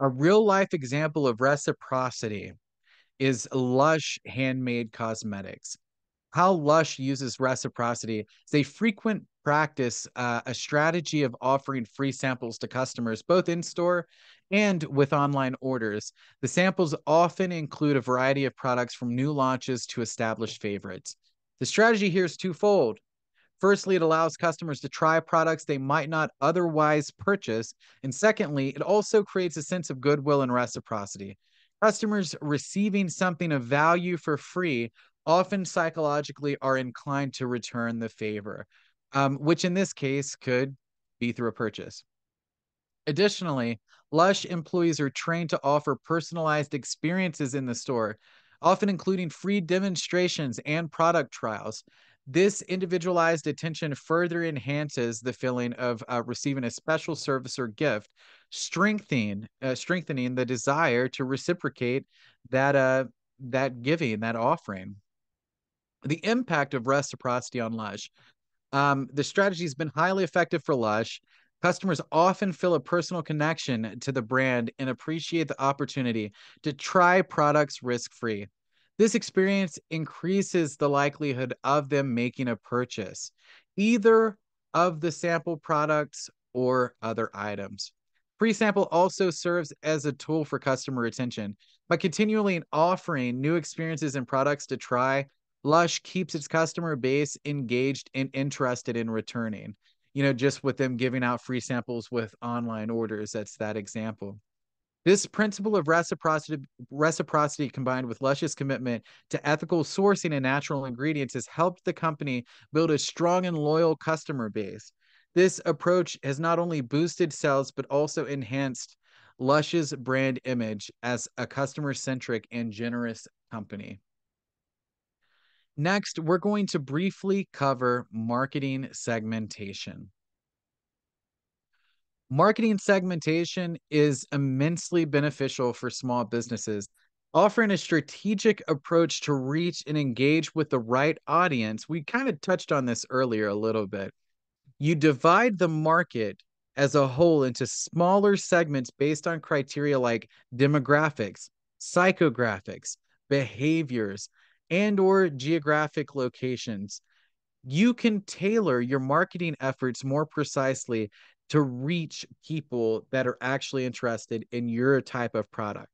A real life example of reciprocity is Lush handmade cosmetics. How Lush uses reciprocity is a frequent practice, a strategy of offering free samples to customers, both in store and with online orders. The samples often include a variety of products from new launches to established favorites. The strategy here is twofold. Firstly, it allows customers to try products they might not otherwise purchase. And secondly, it also creates a sense of goodwill and reciprocity. Customers receiving something of value for free often psychologically are inclined to return the favor, which in this case could be through a purchase. Additionally, Lush employees are trained to offer personalized experiences in the store, often including free demonstrations and product trials. This individualized attention further enhances the feeling of receiving a special service or gift, strengthening the desire to reciprocate that giving, that offering. The impact of reciprocity on Lush. The strategy has been highly effective for Lush. Customers often feel a personal connection to the brand and appreciate the opportunity to try products risk-free. This experience increases the likelihood of them making a purchase, either of the sample products or other items. Free sample also serves as a tool for customer retention. By continually offering new experiences and products to try, Lush keeps its customer base engaged and interested in returning. Just with them giving out free samples with online orders, that's that example. This principle of reciprocity combined with Lush's commitment to ethical sourcing and natural ingredients has helped the company build a strong and loyal customer base. This approach has not only boosted sales, but also enhanced Lush's brand image as a customer-centric and generous company. Next, we're going to briefly cover marketing segmentation. Marketing segmentation is immensely beneficial for small businesses, offering a strategic approach to reach and engage with the right audience. We kind of touched on this earlier a little bit. You divide the market as a whole into smaller segments based on criteria like demographics, psychographics, behaviors, and or geographic locations. You can tailor your marketing efforts more precisely to reach people that are actually interested in your type of product.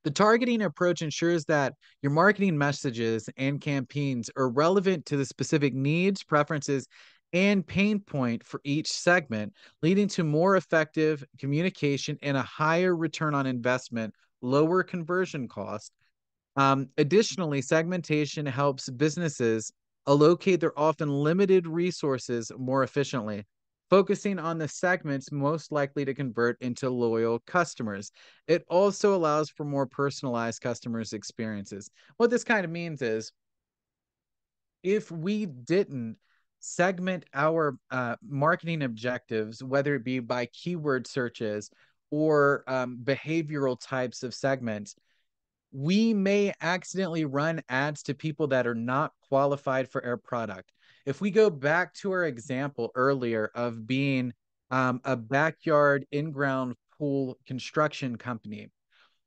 The targeting approach ensures that your marketing messages and campaigns are relevant to the specific needs, preferences, and pain point for each segment, leading to more effective communication and a higher return on investment, lower conversion cost. Additionally, segmentation helps businesses allocate their often limited resources more efficiently, focusing on the segments most likely to convert into loyal customers. It also allows for more personalized customers' experiences. What this kind of means is if we didn't segment our marketing objectives, whether it be by keyword searches or behavioral types of segments, we may accidentally run ads to people that are not qualified for our product. If we go back to our example earlier of being a backyard in-ground pool construction company,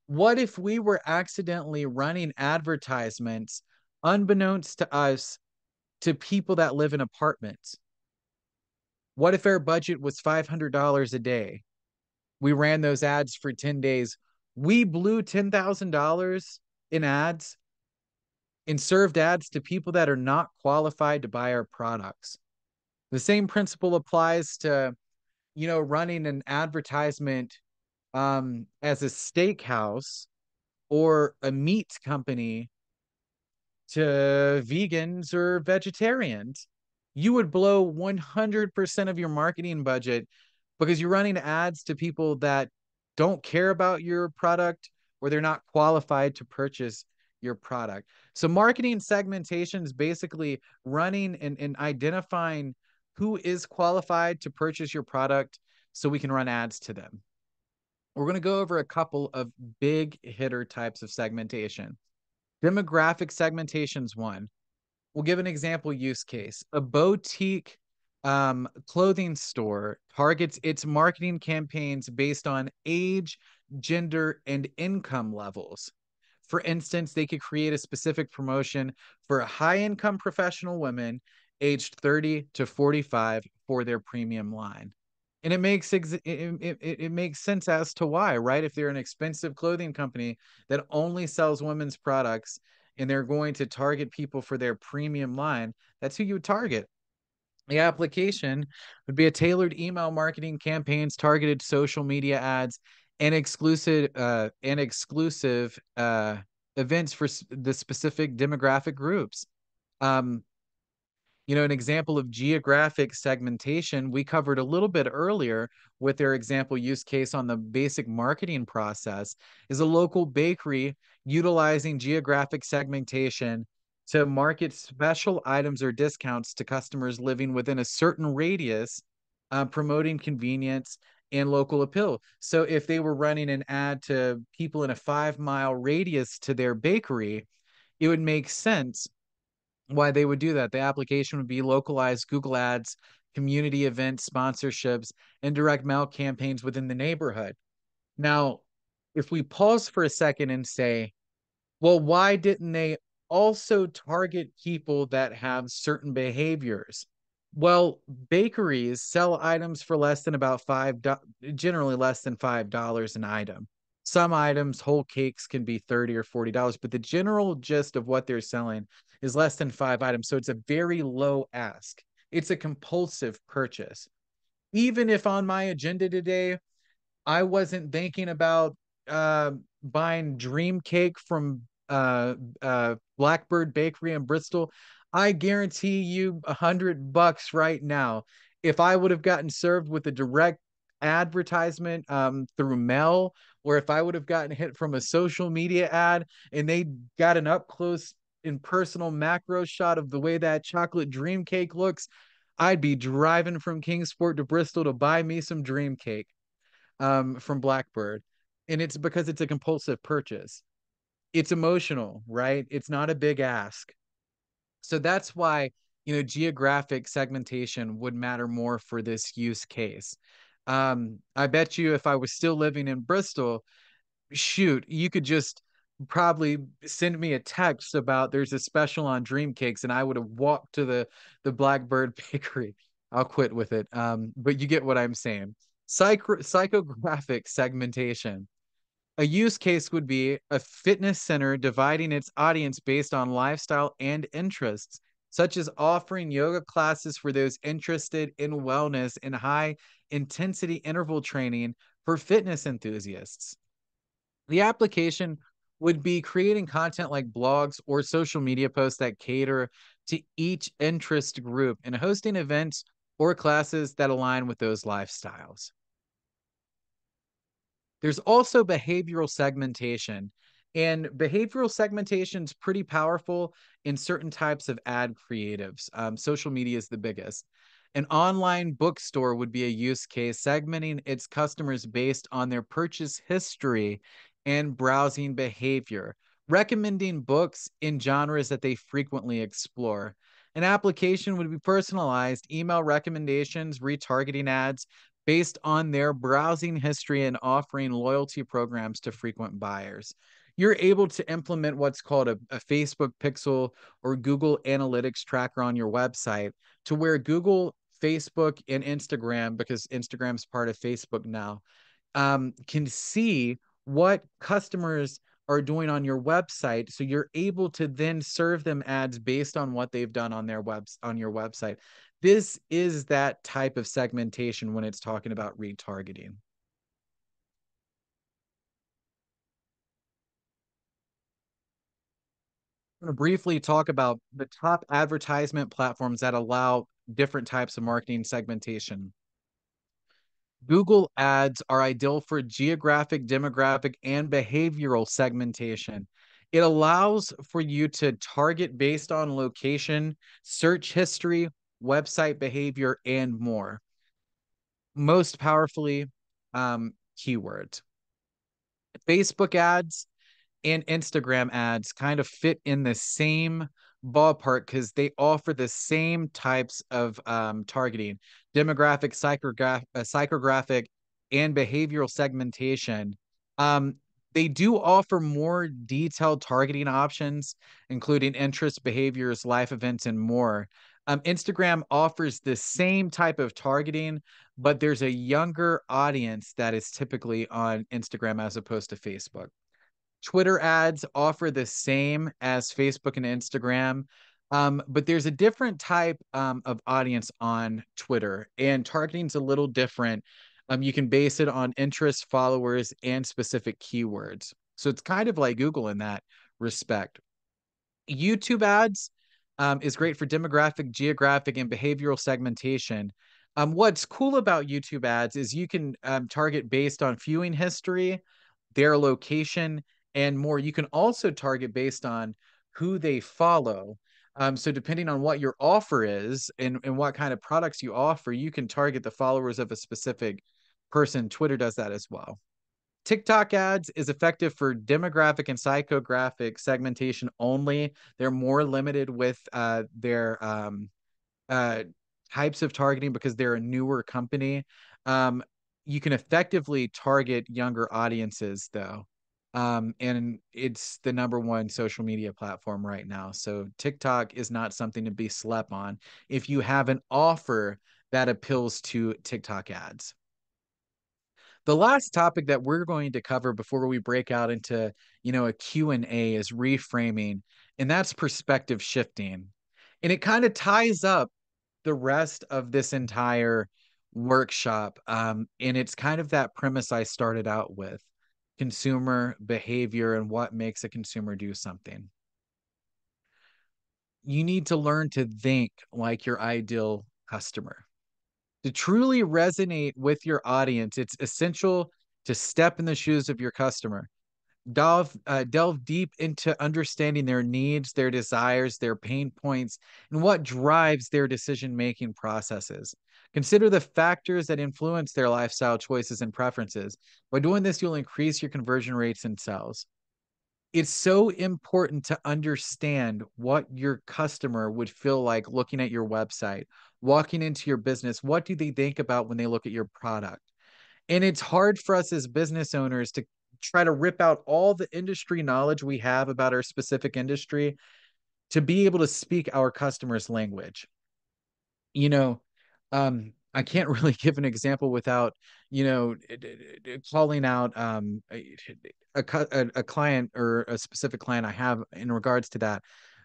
what if we were accidentally running advertisements unbeknownst to us to people that live in apartments? What if our budget was $500 a day? We ran those ads for 10 days. We blew $10,000 in ads and served ads to people that are not qualified to buy our products. The same principle applies to, running an advertisement as a steakhouse or a meat company to vegans or vegetarians. You would blow 100% of your marketing budget because you're running ads to people that don't care about your product or they're not qualified to purchase your product. So marketing segmentation is basically running and identifying who is qualified to purchase your product so we can run ads to them. We're going to go over a couple of big hitter types of segmentation. Demographic segmentation is one. We'll give an example use case. A boutique clothing store targets its marketing campaigns based on age, gender, and income levels. For instance, they could create a specific promotion for a high-income professional women aged 30 to 45 for their premium line. And it makes sense as to why, right? If they're an expensive clothing company that only sells women's products and they're going to target people for their premium line, that's who you would target. The application would be a tailored email marketing campaigns, targeted social media ads, and exclusive events for the specific demographic groups. Um, an example of geographic segmentation we covered a little bit earlier with their example use case on the basic marketing process is a local bakery utilizing geographic segmentation to market special items or discounts to customers living within a certain radius, promoting convenience and local appeal. So if they were running an ad to people in a 5-mile radius to their bakery, it would make sense why they would do that. The application would be localized Google Ads, community events, sponsorships, and direct mail campaigns within the neighborhood. Now, if we pause for a second and say, well, why didn't they also target people that have certain behaviors? Well, bakeries sell items for less than about generally less than $5 an item. Some items, whole cakes can be $30 or $40, but the general gist of what they're selling is less than 5 items. So it's a very low ask. It's a compulsive purchase. Even if on my agenda today, I wasn't thinking about buying dream cake from Blackbird Bakery in Bristol, I guarantee you $100 right now. If I would have gotten served with a direct advertisement through mail, or if I would have gotten hit from a social media ad and they got an up close and personal macro shot of the way that chocolate dream cake looks, I'd be driving from Kingsport to Bristol to buy me some dream cake from Blackbird. And it's because it's a compulsive purchase. It's emotional, right? It's not a big ask. So that's why, geographic segmentation would matter more for this use case. I bet you if I was still living in Bristol, shoot, you could just probably send me a text about there's a special on dream cakes and I would have walked to the Blackbird Bakery. I'll quit with it. But you get what I'm saying. Psychographic segmentation. A use case would be a fitness center dividing its audience based on lifestyle and interests, such as offering yoga classes for those interested in wellness and high intensity interval training for fitness enthusiasts. The application would be creating content like blogs or social media posts that cater to each interest group and hosting events or classes that align with those lifestyles. There's also behavioral segmentation. And behavioral segmentation is pretty powerful in certain types of ad creatives. Social media is the biggest. An online bookstore would be a use case, segmenting its customers based on their purchase history and browsing behavior, recommending books in genres that they frequently explore. An application would be personalized, email recommendations, retargeting ads, based on their browsing history and offering loyalty programs to frequent buyers. You're able to implement what's called a Facebook pixel or Google Analytics tracker on your website to where Google, Facebook, and Instagram, because Instagram's part of Facebook now, can see what customers are doing on your website, so you're able to then serve them ads based on what they've done on on your website. This is that type of segmentation when it's talking about retargeting. I'm going to briefly talk about the top advertisement platforms that allow different types of marketing segmentation. Google ads are ideal for geographic, demographic, and behavioral segmentation. It allows for you to target based on location, search history, website behavior, and more. Most powerfully, keywords. Facebook ads and Instagram ads kind of fit in the same ballpark because they offer the same types of targeting, demographic, psychographic, and behavioral segmentation. Um, they do offer more detailed targeting options, including interests, behaviors, life events, and more. Instagram offers the same type of targeting, but there's a younger audience that is typically on Instagram as opposed to Facebook. Twitter ads offer the same as Facebook and Instagram, but there's a different type of audience on Twitter, and targeting's a little different. You can base it on interest, followers, and specific keywords. So it's kind of like Google in that respect. YouTube ads is great for demographic, geographic, and behavioral segmentation. What's cool about YouTube ads is you can target based on viewing history, their location, and more. You can also target based on who they follow. So depending on what your offer is and what kind of products you offer, you can target the followers of a specific person. Twitter does that as well. TikTok ads is effective for demographic and psychographic segmentation only. They're more limited with their uh, types of targeting because they're a newer company. Um, you can effectively target younger audiences, though. And it's the number one social media platform right now. So TikTok is not something to be slept on if you have an offer that appeals to TikTok ads. The last topic that we're going to cover before we break out into, a Q&A is reframing, and that's perspective shifting. And it kind of ties up the rest of this entire workshop. And it's kind of that premise I started out with, consumer behavior and what makes a consumer do something. You need to learn to think like your ideal customer. To truly resonate with your audience, it's essential to step in the shoes of your customer. Delve deep into understanding their needs, their desires, their pain points, and what drives their decision-making processes. Consider the factors that influence their lifestyle choices and preferences. By doing this, you'll increase your conversion rates and sales. It's so important to understand what your customer would feel like looking at your website, walking into your business. What do they think about when they look at your product? And it's hard for us as business owners to try to rip out all the industry knowledge we have about our specific industry to be able to speak our customers' language. You know, I can't really give an example without, calling out a client or a specific client I have in regards to that.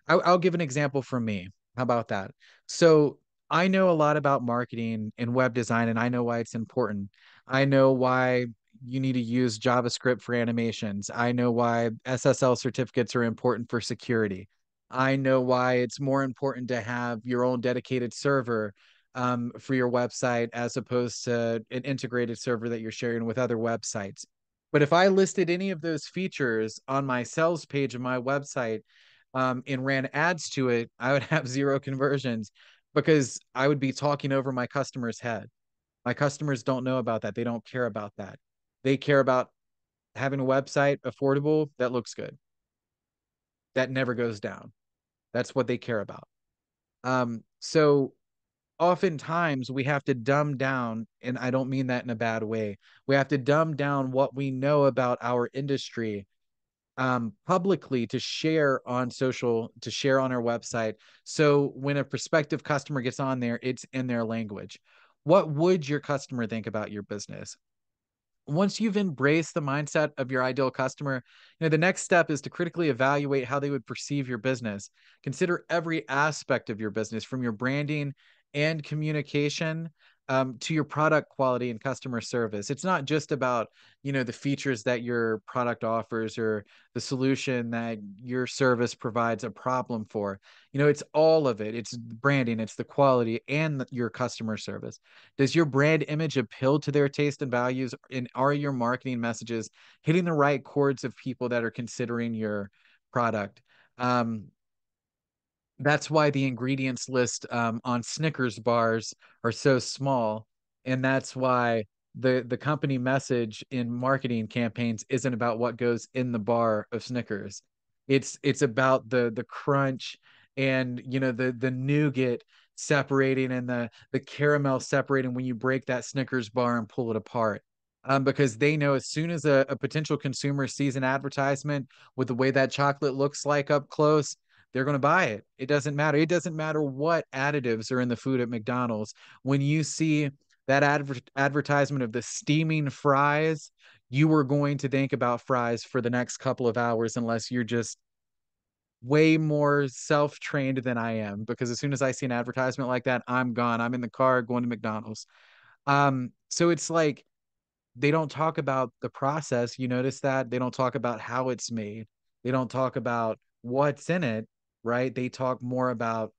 I'll give an example from me. How about that? So I know a lot about marketing and web design, and I know why it's important. I know why you need to use JavaScript for animations. I know why SSL certificates are important for security. I know why it's more important to have your own dedicated server for your website as opposed to an integrated server that you're sharing with other websites. But if I listed any of those features on my sales page of my website and ran ads to it, I would have zero conversions because I would be talking over my customer's head. My customers don't know about that. They don't care about that. They care about having a website affordable that looks good, that never goes down. That's what they care about. So oftentimes we have to dumb down, and I don't mean that in a bad way. We have to dumb down what we know about our industry publicly to share on social, to share on our website. So when a prospective customer gets on there, it's in their language. What would your customer think about your business? Once you've embraced the mindset of your ideal customer, the next step is to critically evaluate how they would perceive your business. Consider every aspect of your business, from your branding and communication to your product quality and customer service. It's not just about, the features that your product offers or the solution that your service provides a problem for. It's all of it. It's branding, it's the quality and your customer service. Does your brand image appeal to their taste and values? And are your marketing messages hitting the right chords of people that are considering your product? Um, that's why the ingredients list on Snickers bars are so small, and that's why the company message in marketing campaigns isn't about what goes in the bar of Snickers. It's about the crunch and the nougat separating and the caramel separating when you break that Snickers bar and pull it apart. Because they know as soon as a potential consumer sees an advertisement with the way that chocolate looks like up close, they're going to buy it. It doesn't matter. It doesn't matter what additives are in the food at McDonald's. When you see that advertisement of the steaming fries, you are going to think about fries for the next couple of hours unless you're just way more self-trained than I am. Because as soon as I see an advertisement like that, I'm gone. I'm in the car going to McDonald's. So it's like they don't talk about the process. You notice that they don't talk about how it's made. They don't talk about what's in it, right? They talk more about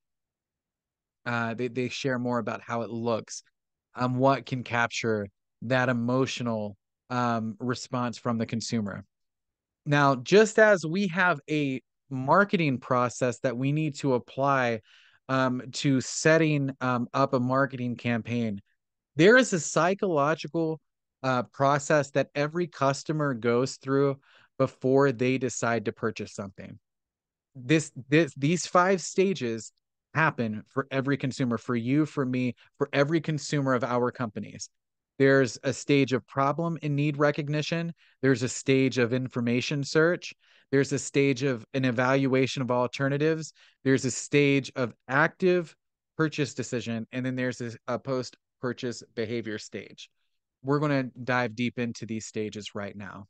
they share more about how it looks, what can capture that emotional response from the consumer. Now, just as we have a marketing process that we need to apply to setting up a marketing campaign, there is a psychological process that every customer goes through before they decide to purchase something. These five stages happen for every consumer, for you, for me, for every consumer of our companies. There's a stage of problem and need recognition. There's a stage of information search. There's a stage of an evaluation of alternatives. There's a stage of active purchase decision. And then there's a post purchase behavior stage. We're going to dive deep into these stages right now.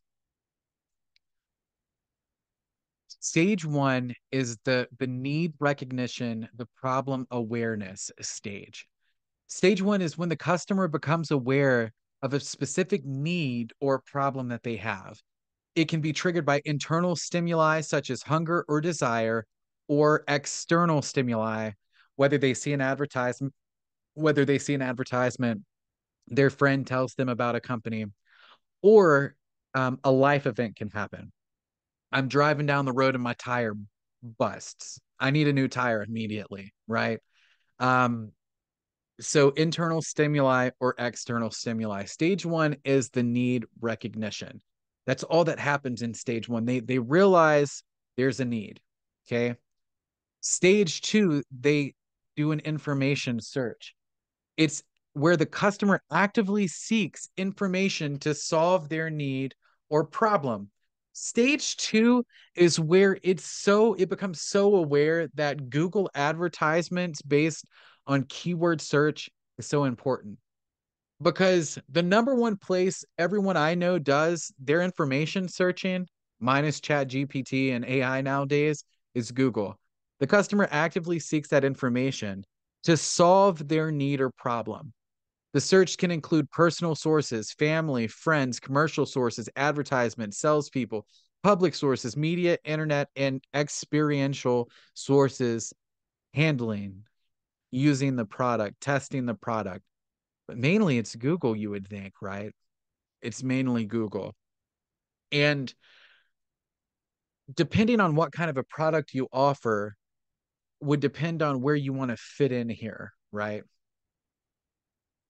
Stage one is the need recognition, the problem awareness stage. Stage one is when the customer becomes aware of a specific need or problem that they have. It can be triggered by internal stimuli such as hunger or desire, or external stimuli, whether they see an advertisement, whether they see an advertisement, their friend tells them about a company, or a life event can happen. I'm driving down the road and my tire busts. I need a new tire immediately, right? Um, so internal stimuli or external stimuli. Stage one is the need recognition. That's all that happens in stage one. They realize there's a need. Okay. Stage two, they do an information search. It's where the customer actively seeks information to solve their need or problem. Stage two is where it becomes so aware that Google advertisements based on keyword search is so important. Because the number one place everyone I know does their information searching, minus Chat GPT and AI nowadays, is Google. The customer actively seeks that information to solve their need or problem. The search can include personal sources, family, friends, commercial sources, advertisements, salespeople, public sources, media, internet, and experiential sources handling, using the product, testing the product. But mainly it's Google, you would think, right? It's mainly Google. And depending on what kind of a product you offer, would depend on where you want to fit in here, right?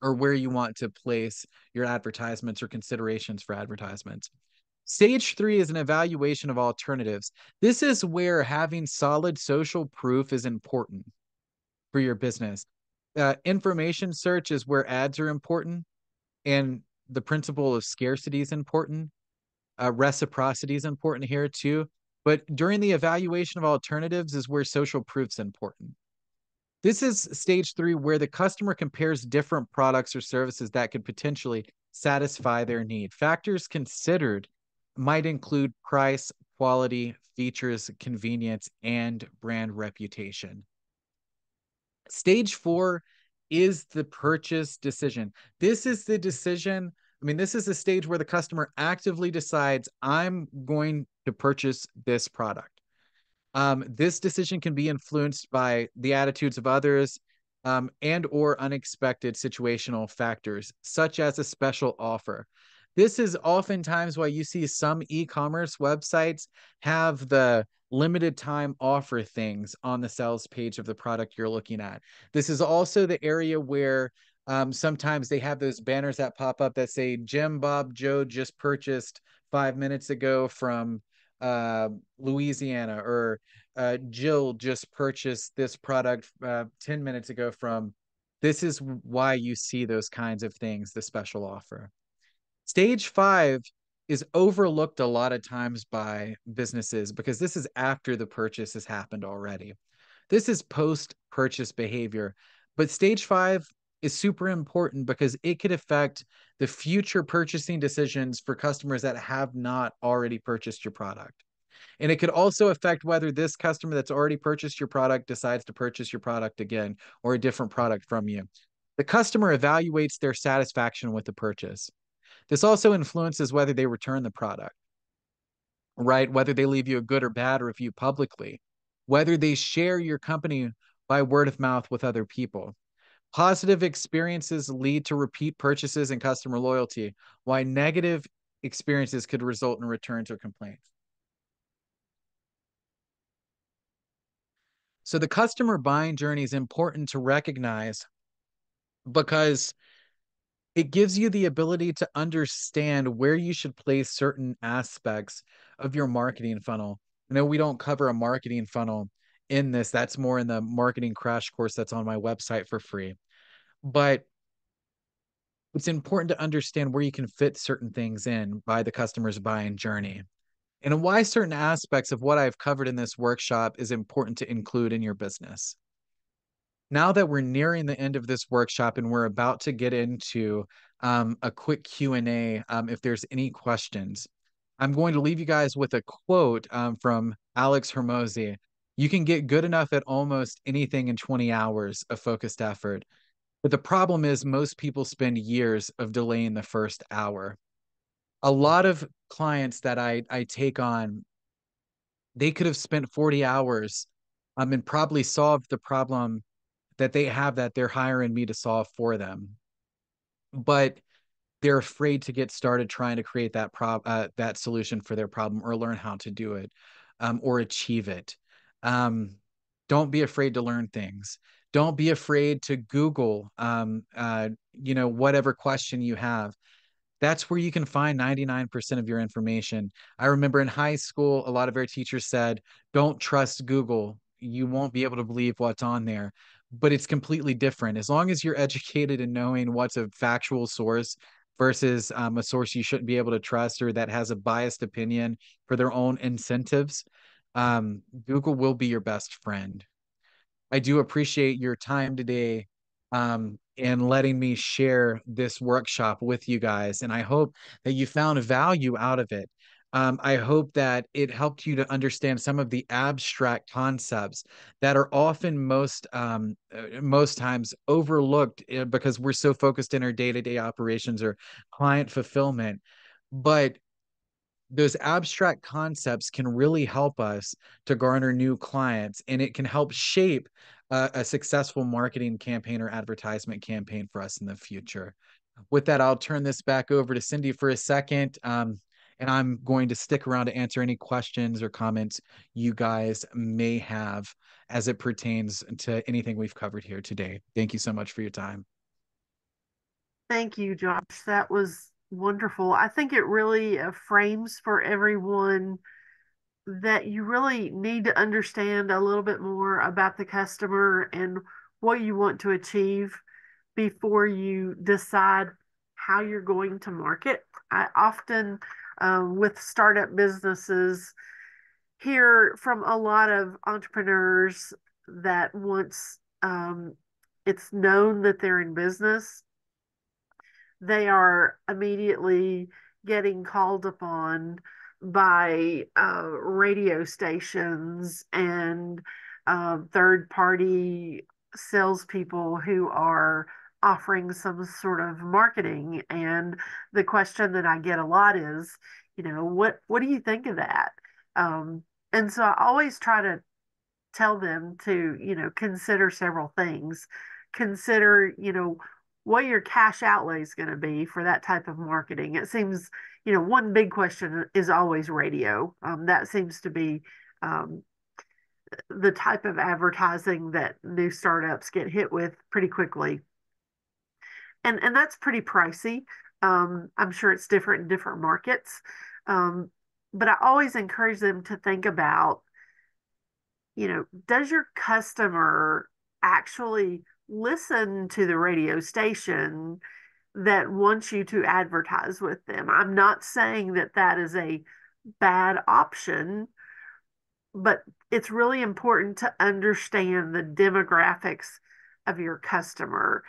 Or where you want to place your advertisements or considerations for advertisements. Stage 3 is an evaluation of alternatives. This is where having solid social proof is important for your business. Information search is where ads are important, and the principle of scarcity is important. Reciprocity is important here too. But during the evaluation of alternatives is where social proof's important. This is stage 3, where the customer compares different products or services that could potentially satisfy their need. Factors considered might include price, quality, features, convenience, and brand reputation. Stage 4 is the purchase decision. This is the decision. I mean, this is the stage where the customer actively decides, I'm going to purchase this product. This decision can be influenced by the attitudes of others, and or unexpected situational factors, such as a special offer. This is oftentimes why you see some e-commerce websites have the limited time offer things on the sales page of the product you're looking at. This is also the area where sometimes they have those banners that pop up that say Jim, Bob, Joe just purchased 5 minutes ago from Louisiana, or Jill just purchased this product 10 minutes ago from. This is why you see those kinds of things, the special offer. Stage 5 is overlooked a lot of times by businesses because this is after the purchase has happened already. This is post purchase behavior. But stage 5 is super important because it could affect the future purchasing decisions for customers that have not already purchased your product. And it could also affect whether this customer that's already purchased your product decides to purchase your product again or a different product from you. The customer evaluates their satisfaction with the purchase. This also influences whether they return the product, right? Whether they leave you a good or bad review publicly, whether they share your company by word of mouth with other people. Positive experiences lead to repeat purchases and customer loyalty, while negative experiences could result in returns or complaints. So the customer buying journey is important to recognize because it gives you the ability to understand where you should place certain aspects of your marketing funnel. I know we don't cover a marketing funnel in this. That's more in the marketing crash course that's on my website for free. But it's important to understand where you can fit certain things in by the customer's buying journey and why certain aspects of what I've covered in this workshop is important to include in your business. Now that we're nearing the end of this workshop and we're about to get into a quick Q&A, if there's any questions, I'm going to leave you guys with a quote from Alex Hermosi. You can get good enough at almost anything in 20 hours of focused effort. But the problem is most people spend years of delaying the first hour. A lot of clients that I take on, they could have spent 40 hours and probably solved the problem that they have that they're hiring me to solve for them. But they're afraid to get started trying to create that solution for their problem or learn how to do it, or achieve it. Um, don't be afraid to learn things. Don't be afraid to Google, whatever question you have. That's where you can find 99% of your information. I remember in high school, a lot of our teachers said, don't trust Google. You won't be able to believe what's on there. But it's completely different. As long as you're educated in knowing what's a factual source versus a source you shouldn't be able to trust or that has a biased opinion for their own incentives, Google will be your best friend. I do appreciate your time today. and letting me share this workshop with you guys. And I hope that you found value out of it. I hope that it helped you to understand some of the abstract concepts that are often most times overlooked because we're so focused in our day-to-day operations or client fulfillment. But those abstract concepts can really help us to garner new clients, and it can help shape a successful marketing campaign or advertisement campaign for us in the future. With that, I'll turn this back over to Cindy for a second. And I'm going to stick around to answer any questions or comments you guys may have as it pertains to anything we've covered here today. Thank you so much for your time. Thank you, Josh. That was wonderful. I think it really frames for everyone that you really need to understand a little bit more about the customer and what you want to achieve before you decide how you're going to market. I often, with startup businesses, hear from a lot of entrepreneurs that once it's known that they're in business, they are immediately getting called upon by radio stations and third party salespeople who are offering some sort of marketing. And the question that I get a lot is, what do you think of that? And so I always try to tell them to, consider several things. Consider, what your cash outlay is going to be for that type of marketing. It seems, one big question is always radio. That seems to be the type of advertising that new startups get hit with pretty quickly. And that's pretty pricey. I'm sure it's different in different markets. But I always encourage them to think about, does your customer actually listen to the radio station that wants you to advertise with them? I'm not saying that that is a bad option, but it's really important to understand the demographics of your customer.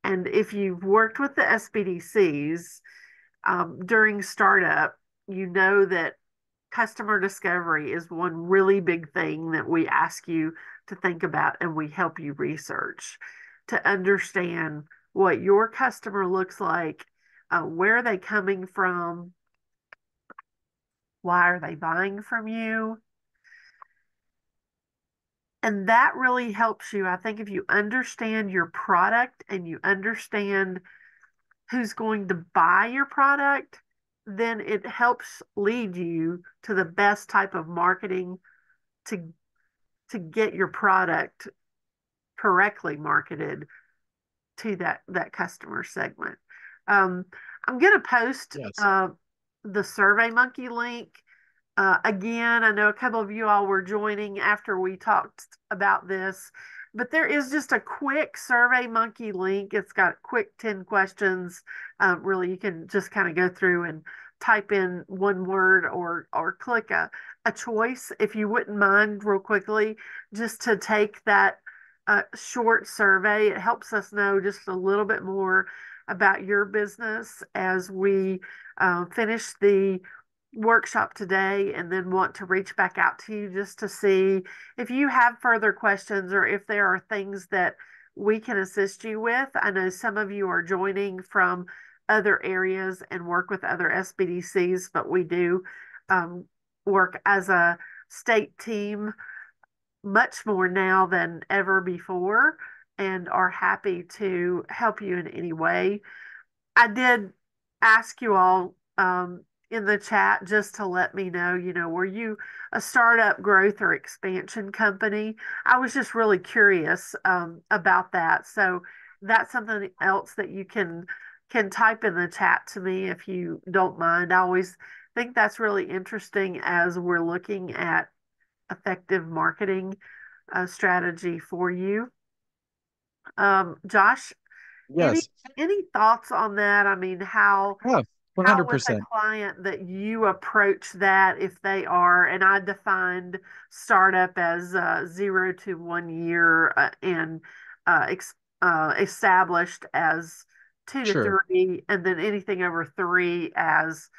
And if you've worked with the SBDCs during startup, you know that customer discovery is one really big thing that we ask you to think about, and we help you research to understand what your customer looks like, where are they coming from, why are they buying from you. And that really helps you. I think if you understand your product and you understand who's going to buy your product, then it helps lead you to the best type of marketing to get your product correctly marketed to that customer segment. I'm going to post Yes. the SurveyMonkey link. Again, I know a couple of you all were joining after we talked about this, but there is just a quick SurveyMonkey link. It's got a quick 10 questions. Really, you can just kind of go through and type in one word or click a choice, if you wouldn't mind, real quickly, just to take that short survey. It helps us know just a little bit more about your business as we finish the workshop today, and then want to reach back out to you just to see if you have further questions or if there are things that we can assist you with. I know some of you are joining from other areas and work with other SBDCs, but we do work as a state team much more now than ever before, and are happy to help you in any way. I did ask you all in the chat just to let me know, were you a startup, growth, or expansion company? I was just really curious about that. So that's something else that you can type in the chat to me if you don't mind. I always think that's really interesting as we're looking at effective marketing strategy for you. Josh, any Yes. any thoughts on that? I mean, how Yeah, with a 100%. client that you approach that, if they are, and I defined startup as 0 to 1 year and established as 2 to Sure. 3, and then anything over 3 as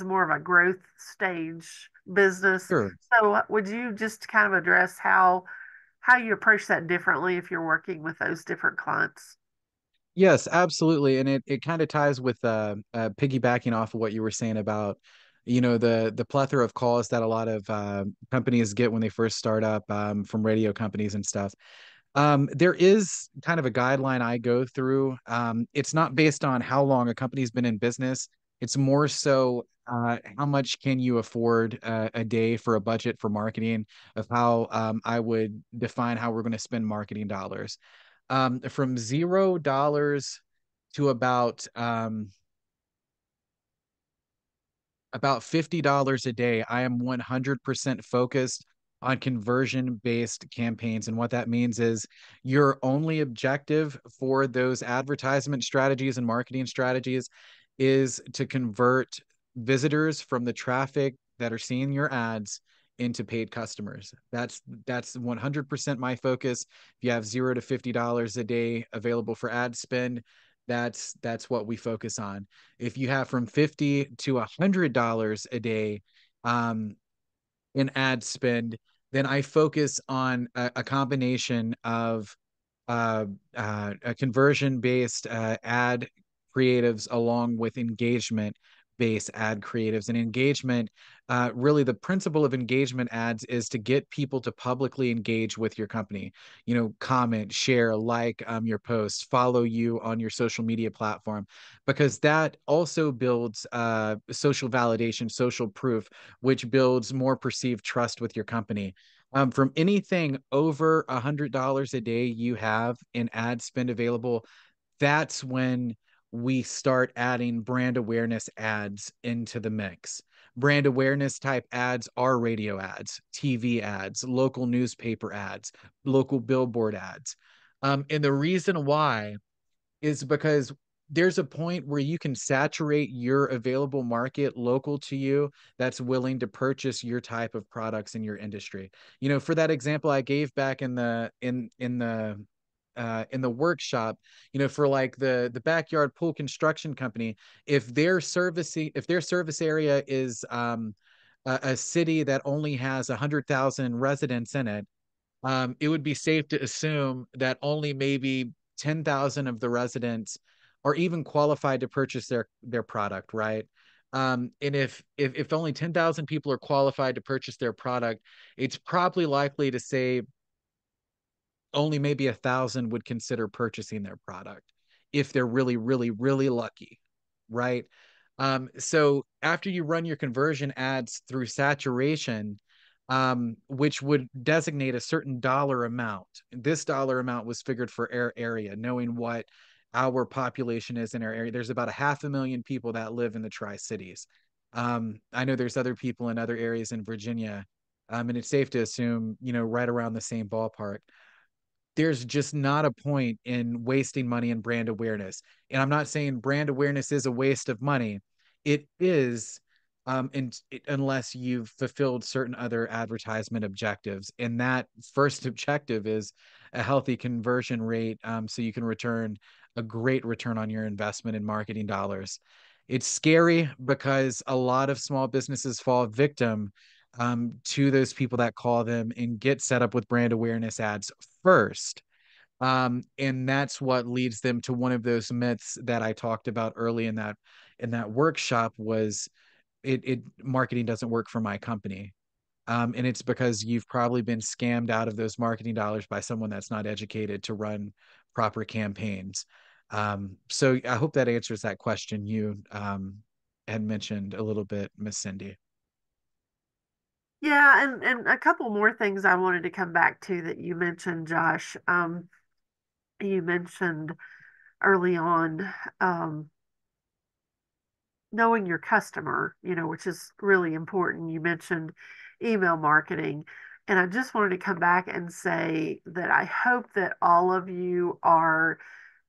more of a growth stage business. Sure. So would you just kind of address how you approach that differently if you're working with those different clients? Yes, absolutely. And it kind of ties with piggybacking off of what you were saying about, the plethora of calls that a lot of companies get when they first start up, from radio companies and stuff. There is kind of a guideline I go through. It's not based on how long a company's been in business. It's more so how much can you afford a day for a budget for marketing, of how I would define how we're going to spend marketing dollars. From $0 to about $50 a day, I am 100% focused on conversion based campaigns. And what that means is your only objective for those advertisement strategies and marketing strategies is to convert visitors from the traffic that are seeing your ads into paid customers. That's 100% my focus. If you have $0 to $50 a day available for ad spend, that's what we focus on. If you have from $50 to $100 a day in ad spend, then I focus on a combination of a conversion based ad creatives along with engagement based ad creatives. And engagement, really the principle of engagement ads is to get people to publicly engage with your company, comment, share, like your post, follow you on your social media platform, because that also builds social validation, social proof, which builds more perceived trust with your company. From anything over $100 a day you have in ad spend available, that's when we start adding brand awareness ads into the mix. Brand awareness type ads are radio ads, TV ads, local newspaper ads, local billboard ads. And the reason why is because there's a point where you can saturate your available market local to you that's willing to purchase your type of products in your industry. For that example I gave back in the workshop, for like the backyard pool construction company, if their service area is a city that only has 100,000 residents in it, it would be safe to assume that only maybe 10,000 of the residents are even qualified to purchase their product, right? And if only 10,000 people are qualified to purchase their product, it's probably likely to say only maybe 1,000 would consider purchasing their product if they're really, really, really lucky, right? So after you run your conversion ads through saturation, which would designate a certain dollar amount. This dollar amount was figured for our area, knowing what our population is in our area. There's about 500,000 people that live in the Tri-Cities. I know there's other people in other areas in Virginia, and it's safe to assume, right around the same ballpark. There's just not a point in wasting money in brand awareness. And I'm not saying brand awareness is a waste of money. It is, unless you've fulfilled certain other advertisement objectives. And that first objective is a healthy conversion rate, so you can return a great return on your investment in marketing dollars. It's scary because a lot of small businesses fall victim to those people that call them and get set up with brand awareness ads first. And that's what leads them to one of those myths that I talked about early in that workshop was it marketing doesn't work for my company. And it's because you've probably been scammed out of those marketing dollars by someone that's not educated to run proper campaigns. So I hope that answers that question you had mentioned a little bit, Miss Cindy. Yeah, and a couple more things I wanted to come back to that you mentioned, Josh. You mentioned early on, knowing your customer, which is really important. You mentioned email marketing. And I just wanted to come back and say that I hope that all of you are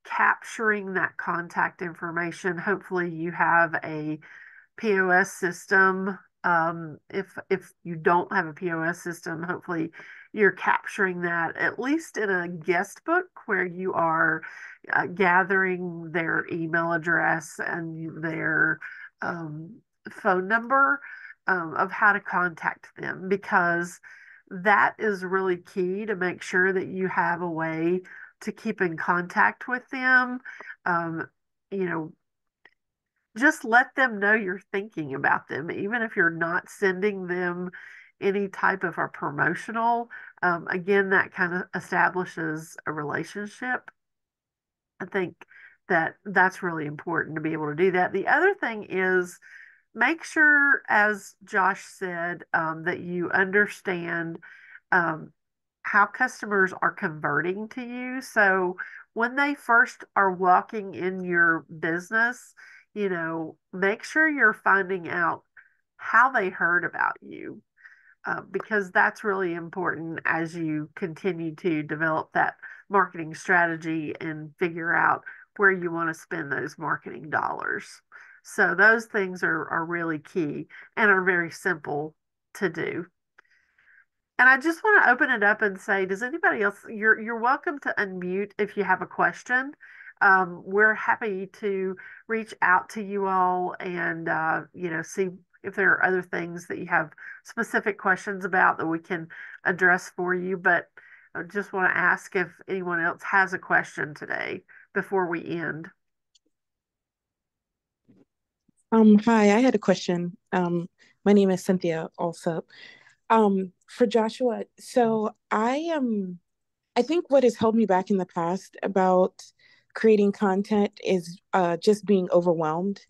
capturing that contact information. Hopefully, you have a POS system. If you don't have a POS system, hopefully you're capturing that at least in a guest book where you are gathering their email address and their um, phone number of how to contact them, because that is really key to make sure that you have a way to keep in contact with them. Um, you know, just let them know you're thinking about them, even if you're not sending them any type of a promotional. Again, that kind of establishes a relationship. I think that that's really important to be able to do that. The other thing is make sure, as Josh said, that you understand um, how customers are converting to you. So when they first are walking in your business, make sure you're finding out how they heard about you, because that's really important as you continue to develop that marketing strategy and figure out where you want to spend those marketing dollars. So those things are really key and are very simple to do. And I just want to open it up and say, does anybody else, you're welcome to unmute if you have a question. We're happy to reach out to you all and see if there are other things that you have specific questions about that we can address for you. But I just want to ask if anyone else has a question today before we end. Hi, I had a question. My name is Cynthia also. For Joshua, so I think what has held me back in the past about creating content is just being overwhelmed.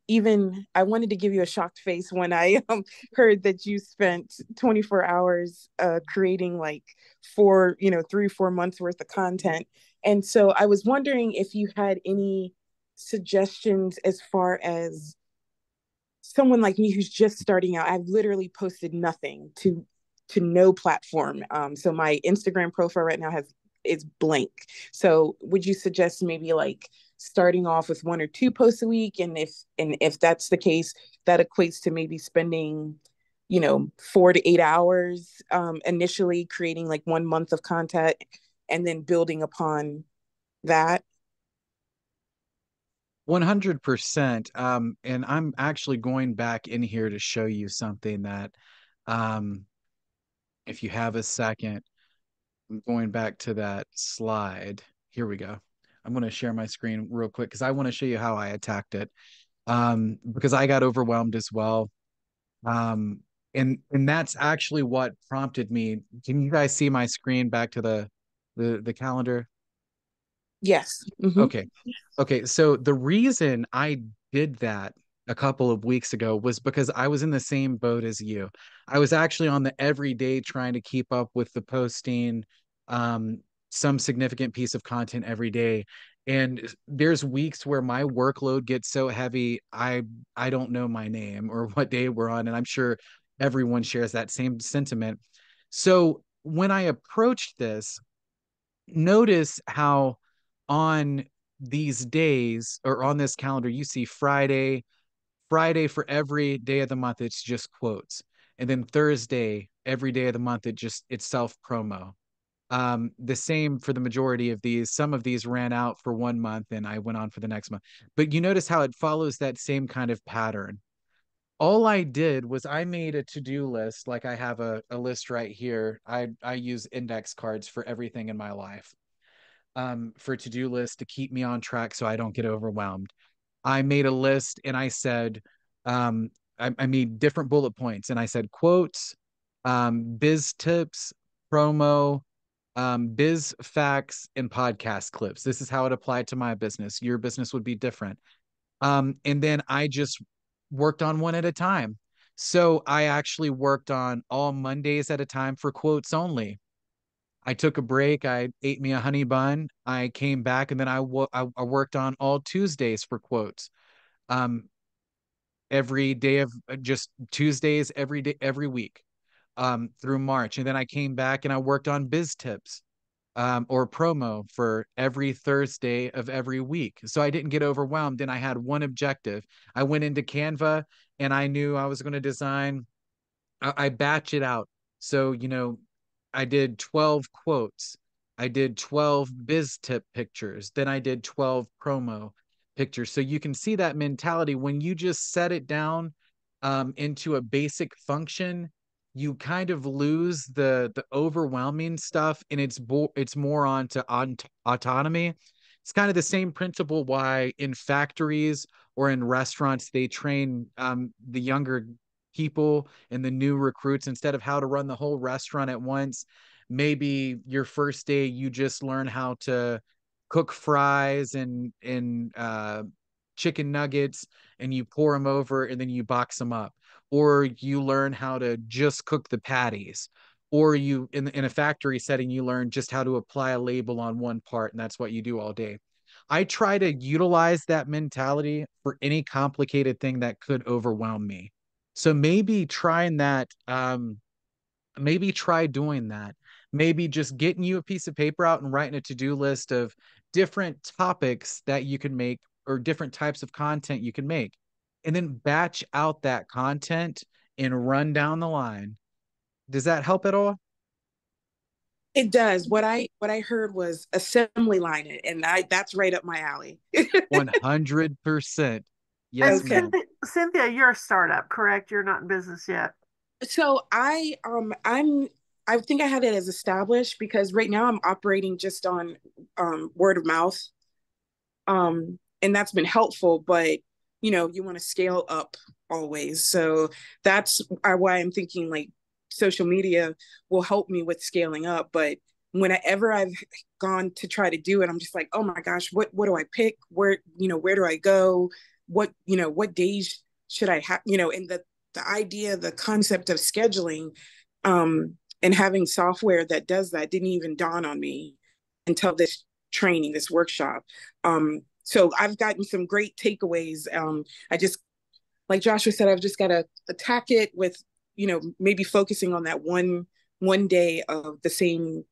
Even I wanted to give you a shocked face when I heard that you spent 24 hours creating like 3 or 4 months worth of content. And so I was wondering if you had any suggestions as far as someone like me who's just starting out. I've literally posted nothing to no platform. So my Instagram profile right now is blank. So would you suggest maybe like starting off with 1 or 2 posts a week? And if that's the case, that equates to maybe spending 4 to 8 hours initially creating like 1 month of content and then building upon that. 100%. And I'm actually going back in here to show you something that, um, if you have a second, I'm going back to that slide. Here we go. I'm going to share my screen real quick because I want to show you how I attacked it. Because I got overwhelmed as well. And that's actually what prompted me. Can you guys see my screen back to the calendar? Yes. Mm-hmm. Okay. Okay. So the reason I did that a couple of weeks ago was because I was in the same boat as you. I was actually on the everyday trying to keep up with the posting, um, some significant piece of content every day. And there's weeks where my workload gets so heavy, I don't know my name or what day we're on. And I'm sure everyone shares that same sentiment. So when I approached this, notice how on these days or on this calendar, you see Friday for every day of the month, it's just quotes. And then Thursday, every day of the month, it's self promo. The same for the majority of these. Some of these ran out for 1 month and I went on for the next month. But you notice how it follows that same kind of pattern. All I did was I made a to-do list, like I have a list right here. I use index cards for everything in my life, for to-do lists to keep me on track so I don't get overwhelmed. I made a list and I said, I made different bullet points and I said quotes, biz tips, promo, biz facts, and podcast clips. This is how it applied to my business. Your business would be different. And then I just worked on one at a time. So I actually worked on all Mondays at a time for quotes only. I took a break. I ate me a honey bun. I came back and then I worked on all Tuesdays for quotes. Um, every day of just Tuesdays every day every week, through March. And then I came back and I worked on biz tips, or promo for every Thursday of every week. So I didn't get overwhelmed and I had one objective. I went into Canva and I knew I was going to design. I batch it out. So, I did 12 quotes. I did 12 biz tip pictures. Then I did 12 promo pictures. So you can see that mentality when you just set it down into a basic function, you kind of lose the overwhelming stuff, and it's more on autonomy. It's kind of the same principle why in factories or in restaurants they train the younger people and the new recruits, instead of how to run the whole restaurant at once, maybe your first day you just learn how to cook fries and chicken nuggets, and you pour them over and then you box them up, or you learn how to just cook the patties, or you in a factory setting you learn just how to apply a label on one part, and that's what you do all day. I try to utilize that mentality for any complicated thing that could overwhelm me. So maybe trying that, maybe try doing that. Maybe just getting you a piece of paper out and writing a to-do list of different topics that you can make, or different types of content you can make. And then batch out that content and run down the line. Does that help at all? It does. What I heard was assembly line it, and I that's right up my alley. 100%. Yes, And Okay. ma'am. Cynthia, you're a startup, correct? You're not in business yet. So I think I had it as established because right now I'm operating just on word of mouth. And that's been helpful, but you want to scale up always. So that's why I'm thinking like social media will help me with scaling up. But whenever I've gone to try to do it, I'm just like, oh my gosh, what do I pick? Where do I go? What days should I have? And the idea, the concept of scheduling, and having software that does that didn't even dawn on me until this training, this workshop. So I've gotten some great takeaways. I just, like Joshua said, I've just got to attack it with, maybe focusing on that one day of the same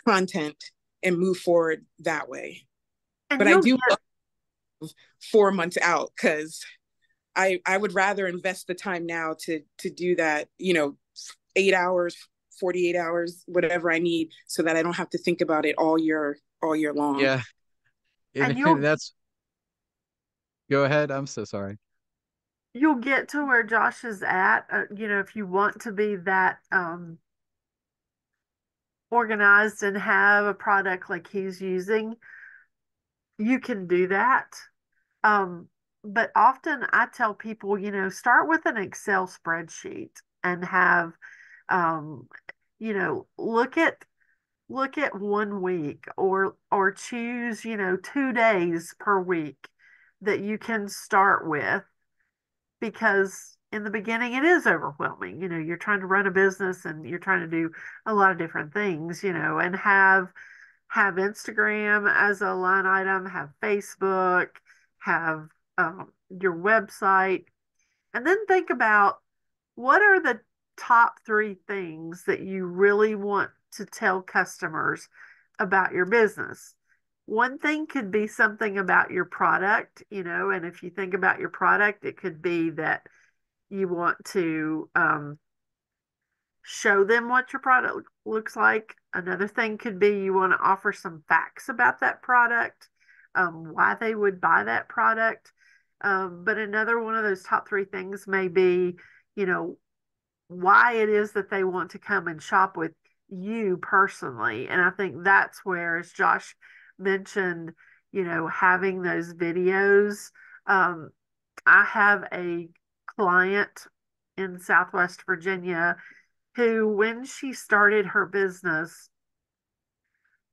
content and move forward that way. And But I you'll do get 4 months out because I would rather invest the time now to do that, 8 hours, 48 hours, whatever I need, so that I don't have to think about it all year long. Yeah. and And that's, go ahead. I'm so sorry. you'll get to where Josh is at. If you want to be that organized and have a product like he's using, you can do that. Um, but often I tell people, start with an Excel spreadsheet and have, um, look at 1 week or choose, 2 days per week that you can start with, because in the beginning it is overwhelming. You're trying to run a business and you're trying to do a lot of different things, and have Instagram as a line item, have Facebook, have your website, and then think about what are the top 3 things that you really want to tell customers about your business. One thing could be something about your product, and if you think about your product, it could be that you want to show them what your product looks like. Another thing could be you want to offer some facts about that product, why they would buy that product. But another one of those top 3 things may be, you know, why it is that they want to come and shop with you personally. And I think that's where, as Josh mentioned, having those videos. Um, I have a client in Southwest Virginia who, when she started her business,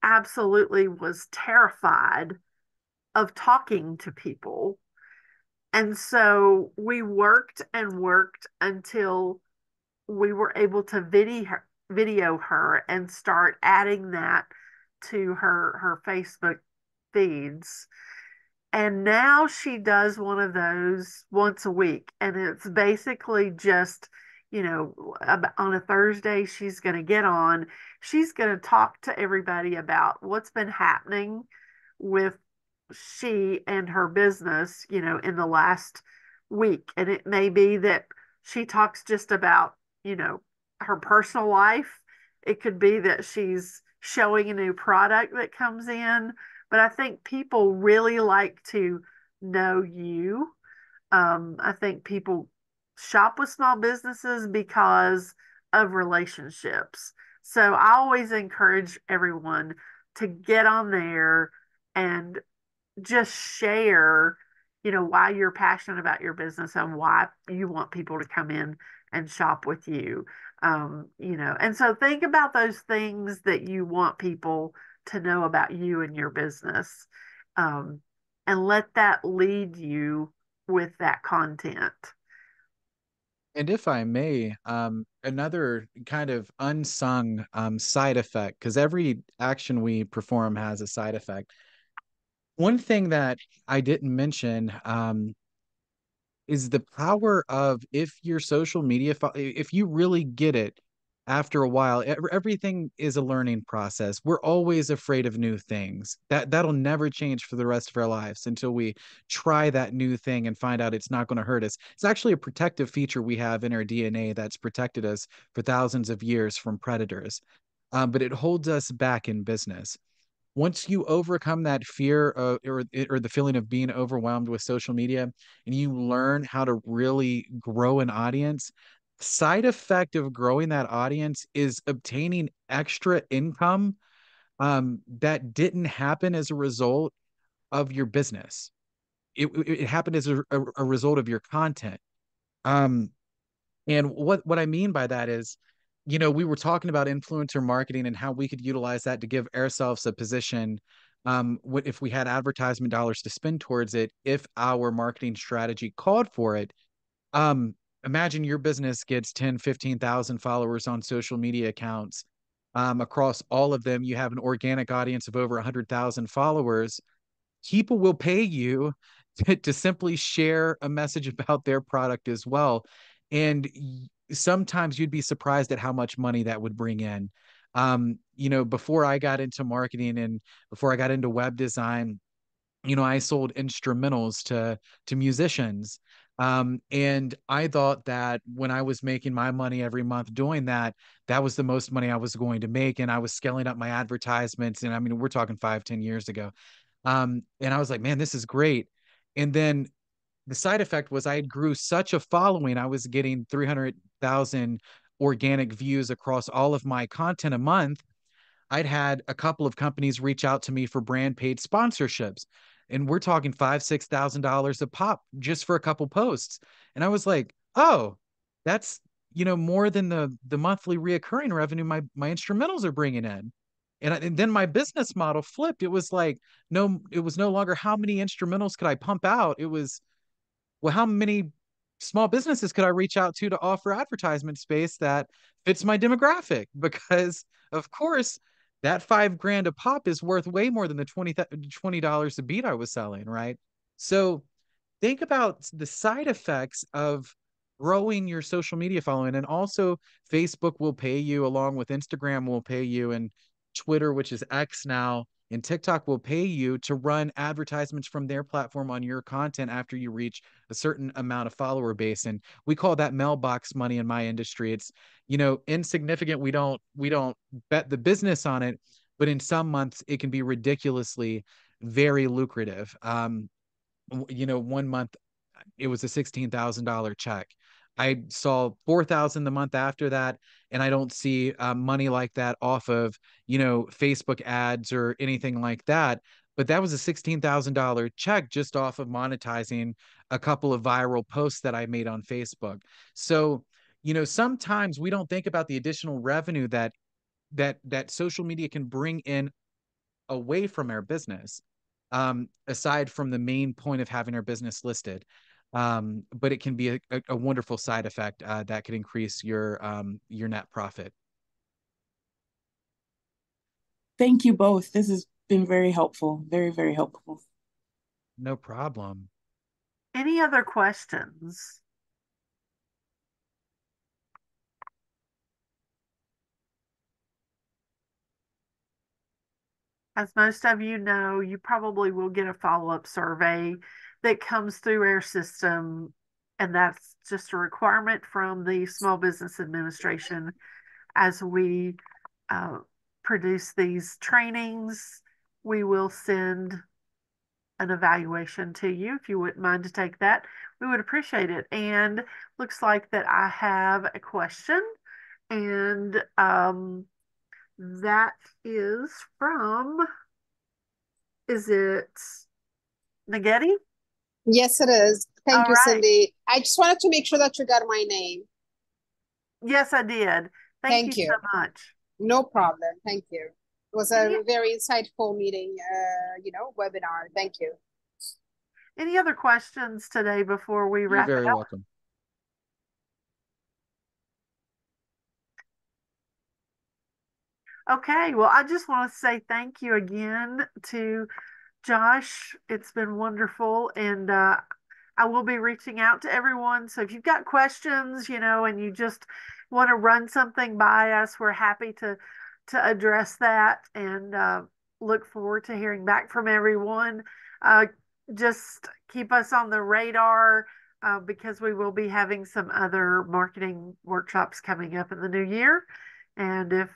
absolutely was terrified of talking to people. And so we worked and worked until we were able to video her and start adding that to her Facebook feeds. And now she does one of those once a week. And it's basically just, on a Thursday, she's going to get on. She's going to talk to everybody about what's been happening with she and her business, in the last week. And it may be that she talks just about, her personal life. It could be that she's showing a new product that comes in. But I think people really like to know you. I think people shop with small businesses because of relationships. So I always encourage everyone to get on there and just share, why you're passionate about your business and why you want people to come in and shop with you. And so think about those things that you want people to know about you and your business. Um, and let that lead you with that content. And if I may, another kind of unsung side effect, because every action we perform has a side effect. One thing that I didn't mention is the power of, if your social media, if you really get it after a while, everything is a learning process. We're always afraid of new things. That'll never change for the rest of our lives until we try that new thing and find out it's not going to hurt us. It's actually a protective feature we have in our DNA that's protected us for thousands of years from predators. But it holds us back in business. Once you overcome that fear or the feeling of being overwhelmed with social media, and you learn how to really grow an audience, side effect of growing that audience is obtaining extra income that didn't happen as a result of your business. It happened as a result of your content. Um, and what I mean by that is, we were talking about influencer marketing and how we could utilize that to give ourselves a position, if we had advertisement dollars to spend towards it, if our marketing strategy called for it. Um, Imagine your business gets 10, 15,000 followers on social media accounts. Across all of them, you have an organic audience of over 100,000 followers. People will pay you to simply share a message about their product as well. And sometimes you'd be surprised at how much money that would bring in. Before I got into marketing and before I got into web design, I sold instrumentals to musicians. And I thought that when I was making my money every month doing that, that was the most money I was going to make. And I was scaling up my advertisements. And I mean, we're talking 5, 10 years ago. And I was like, man, this is great. And then the side effect was I grew such a following. I was getting 300,000 organic views across all of my content a month. I'd had a couple of companies reach out to me for brand paid sponsorships. And we're talking $5,000, $6,000 a pop just for a couple posts. And I was like, oh, that's more than the monthly reoccurring revenue my instrumentals are bringing in. And then my business model flipped. It was like, no, it was no longer how many instrumentals could I pump out. It was, well, how many small businesses could I reach out to offer advertisement space that fits my demographic? Because of course, that 5 grand a pop is worth way more than the $20 a beat I was selling, right? So think about the side effects of growing your social media following. And also, Facebook will pay you, along with Instagram will pay you, and Twitter, which is X now, and TikTok will pay you to run advertisements from their platform on your content after you reach a certain amount of follower base. And we call that mailbox money in my industry. It's, insignificant. We don't bet the business on it, but in some months it can be ridiculously very lucrative. One month it was a $16,000 check. I saw 4,000 the month after that, and I don't see money like that off of Facebook ads or anything like that. But that was a $16,000 check just off of monetizing a couple of viral posts that I made on Facebook. So sometimes we don't think about the additional revenue that social media can bring in away from our business, aside from the main point of having our business listed. But it can be a wonderful side effect that could increase your net profit. Thank you both. This has been very helpful. Very, very helpful. No problem. Any other questions? As most of you know, you probably will get a follow-up survey that comes through our system, and that's just a requirement from the Small Business Administration as we produce these trainings, we will send an evaluation to you. If you wouldn't mind to take that, we would appreciate it. And looks like that I have a question, and that is from, is it Nageti? Yes, it is. Thank All you, right. Cindy. I just wanted to make sure that you got my name. Yes, I did. Thank you so much. No problem. Thank you. It was a Any- very insightful meeting, webinar. Thank you. Any other questions today before we You're wrap it very up? welcome. Okay, well, I just want to say thank you again to Josh. It's been wonderful, and I will be reaching out to everyone. So if you've got questions, and you just want to run something by us, we're happy to address that, and look forward to hearing back from everyone. Just keep us on the radar, because we will be having some other marketing workshops coming up in the new year. And if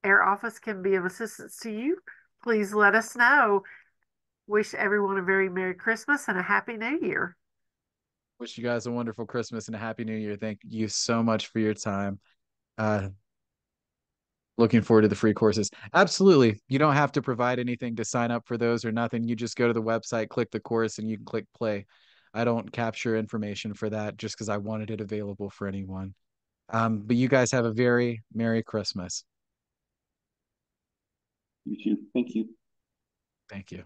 our office can be of assistance to you, please let us know. Wish everyone a very Merry Christmas and a Happy New Year. Wish you guys a wonderful Christmas and a Happy New Year. Thank you so much for your time. Looking forward to the free courses. Absolutely. You don't have to provide anything to sign up for those or nothing. You just go to the website, click the course, and you can click play. I don't capture information for that just because I wanted it available for anyone. But you guys have a very Merry Christmas. You too. Thank you. Thank you.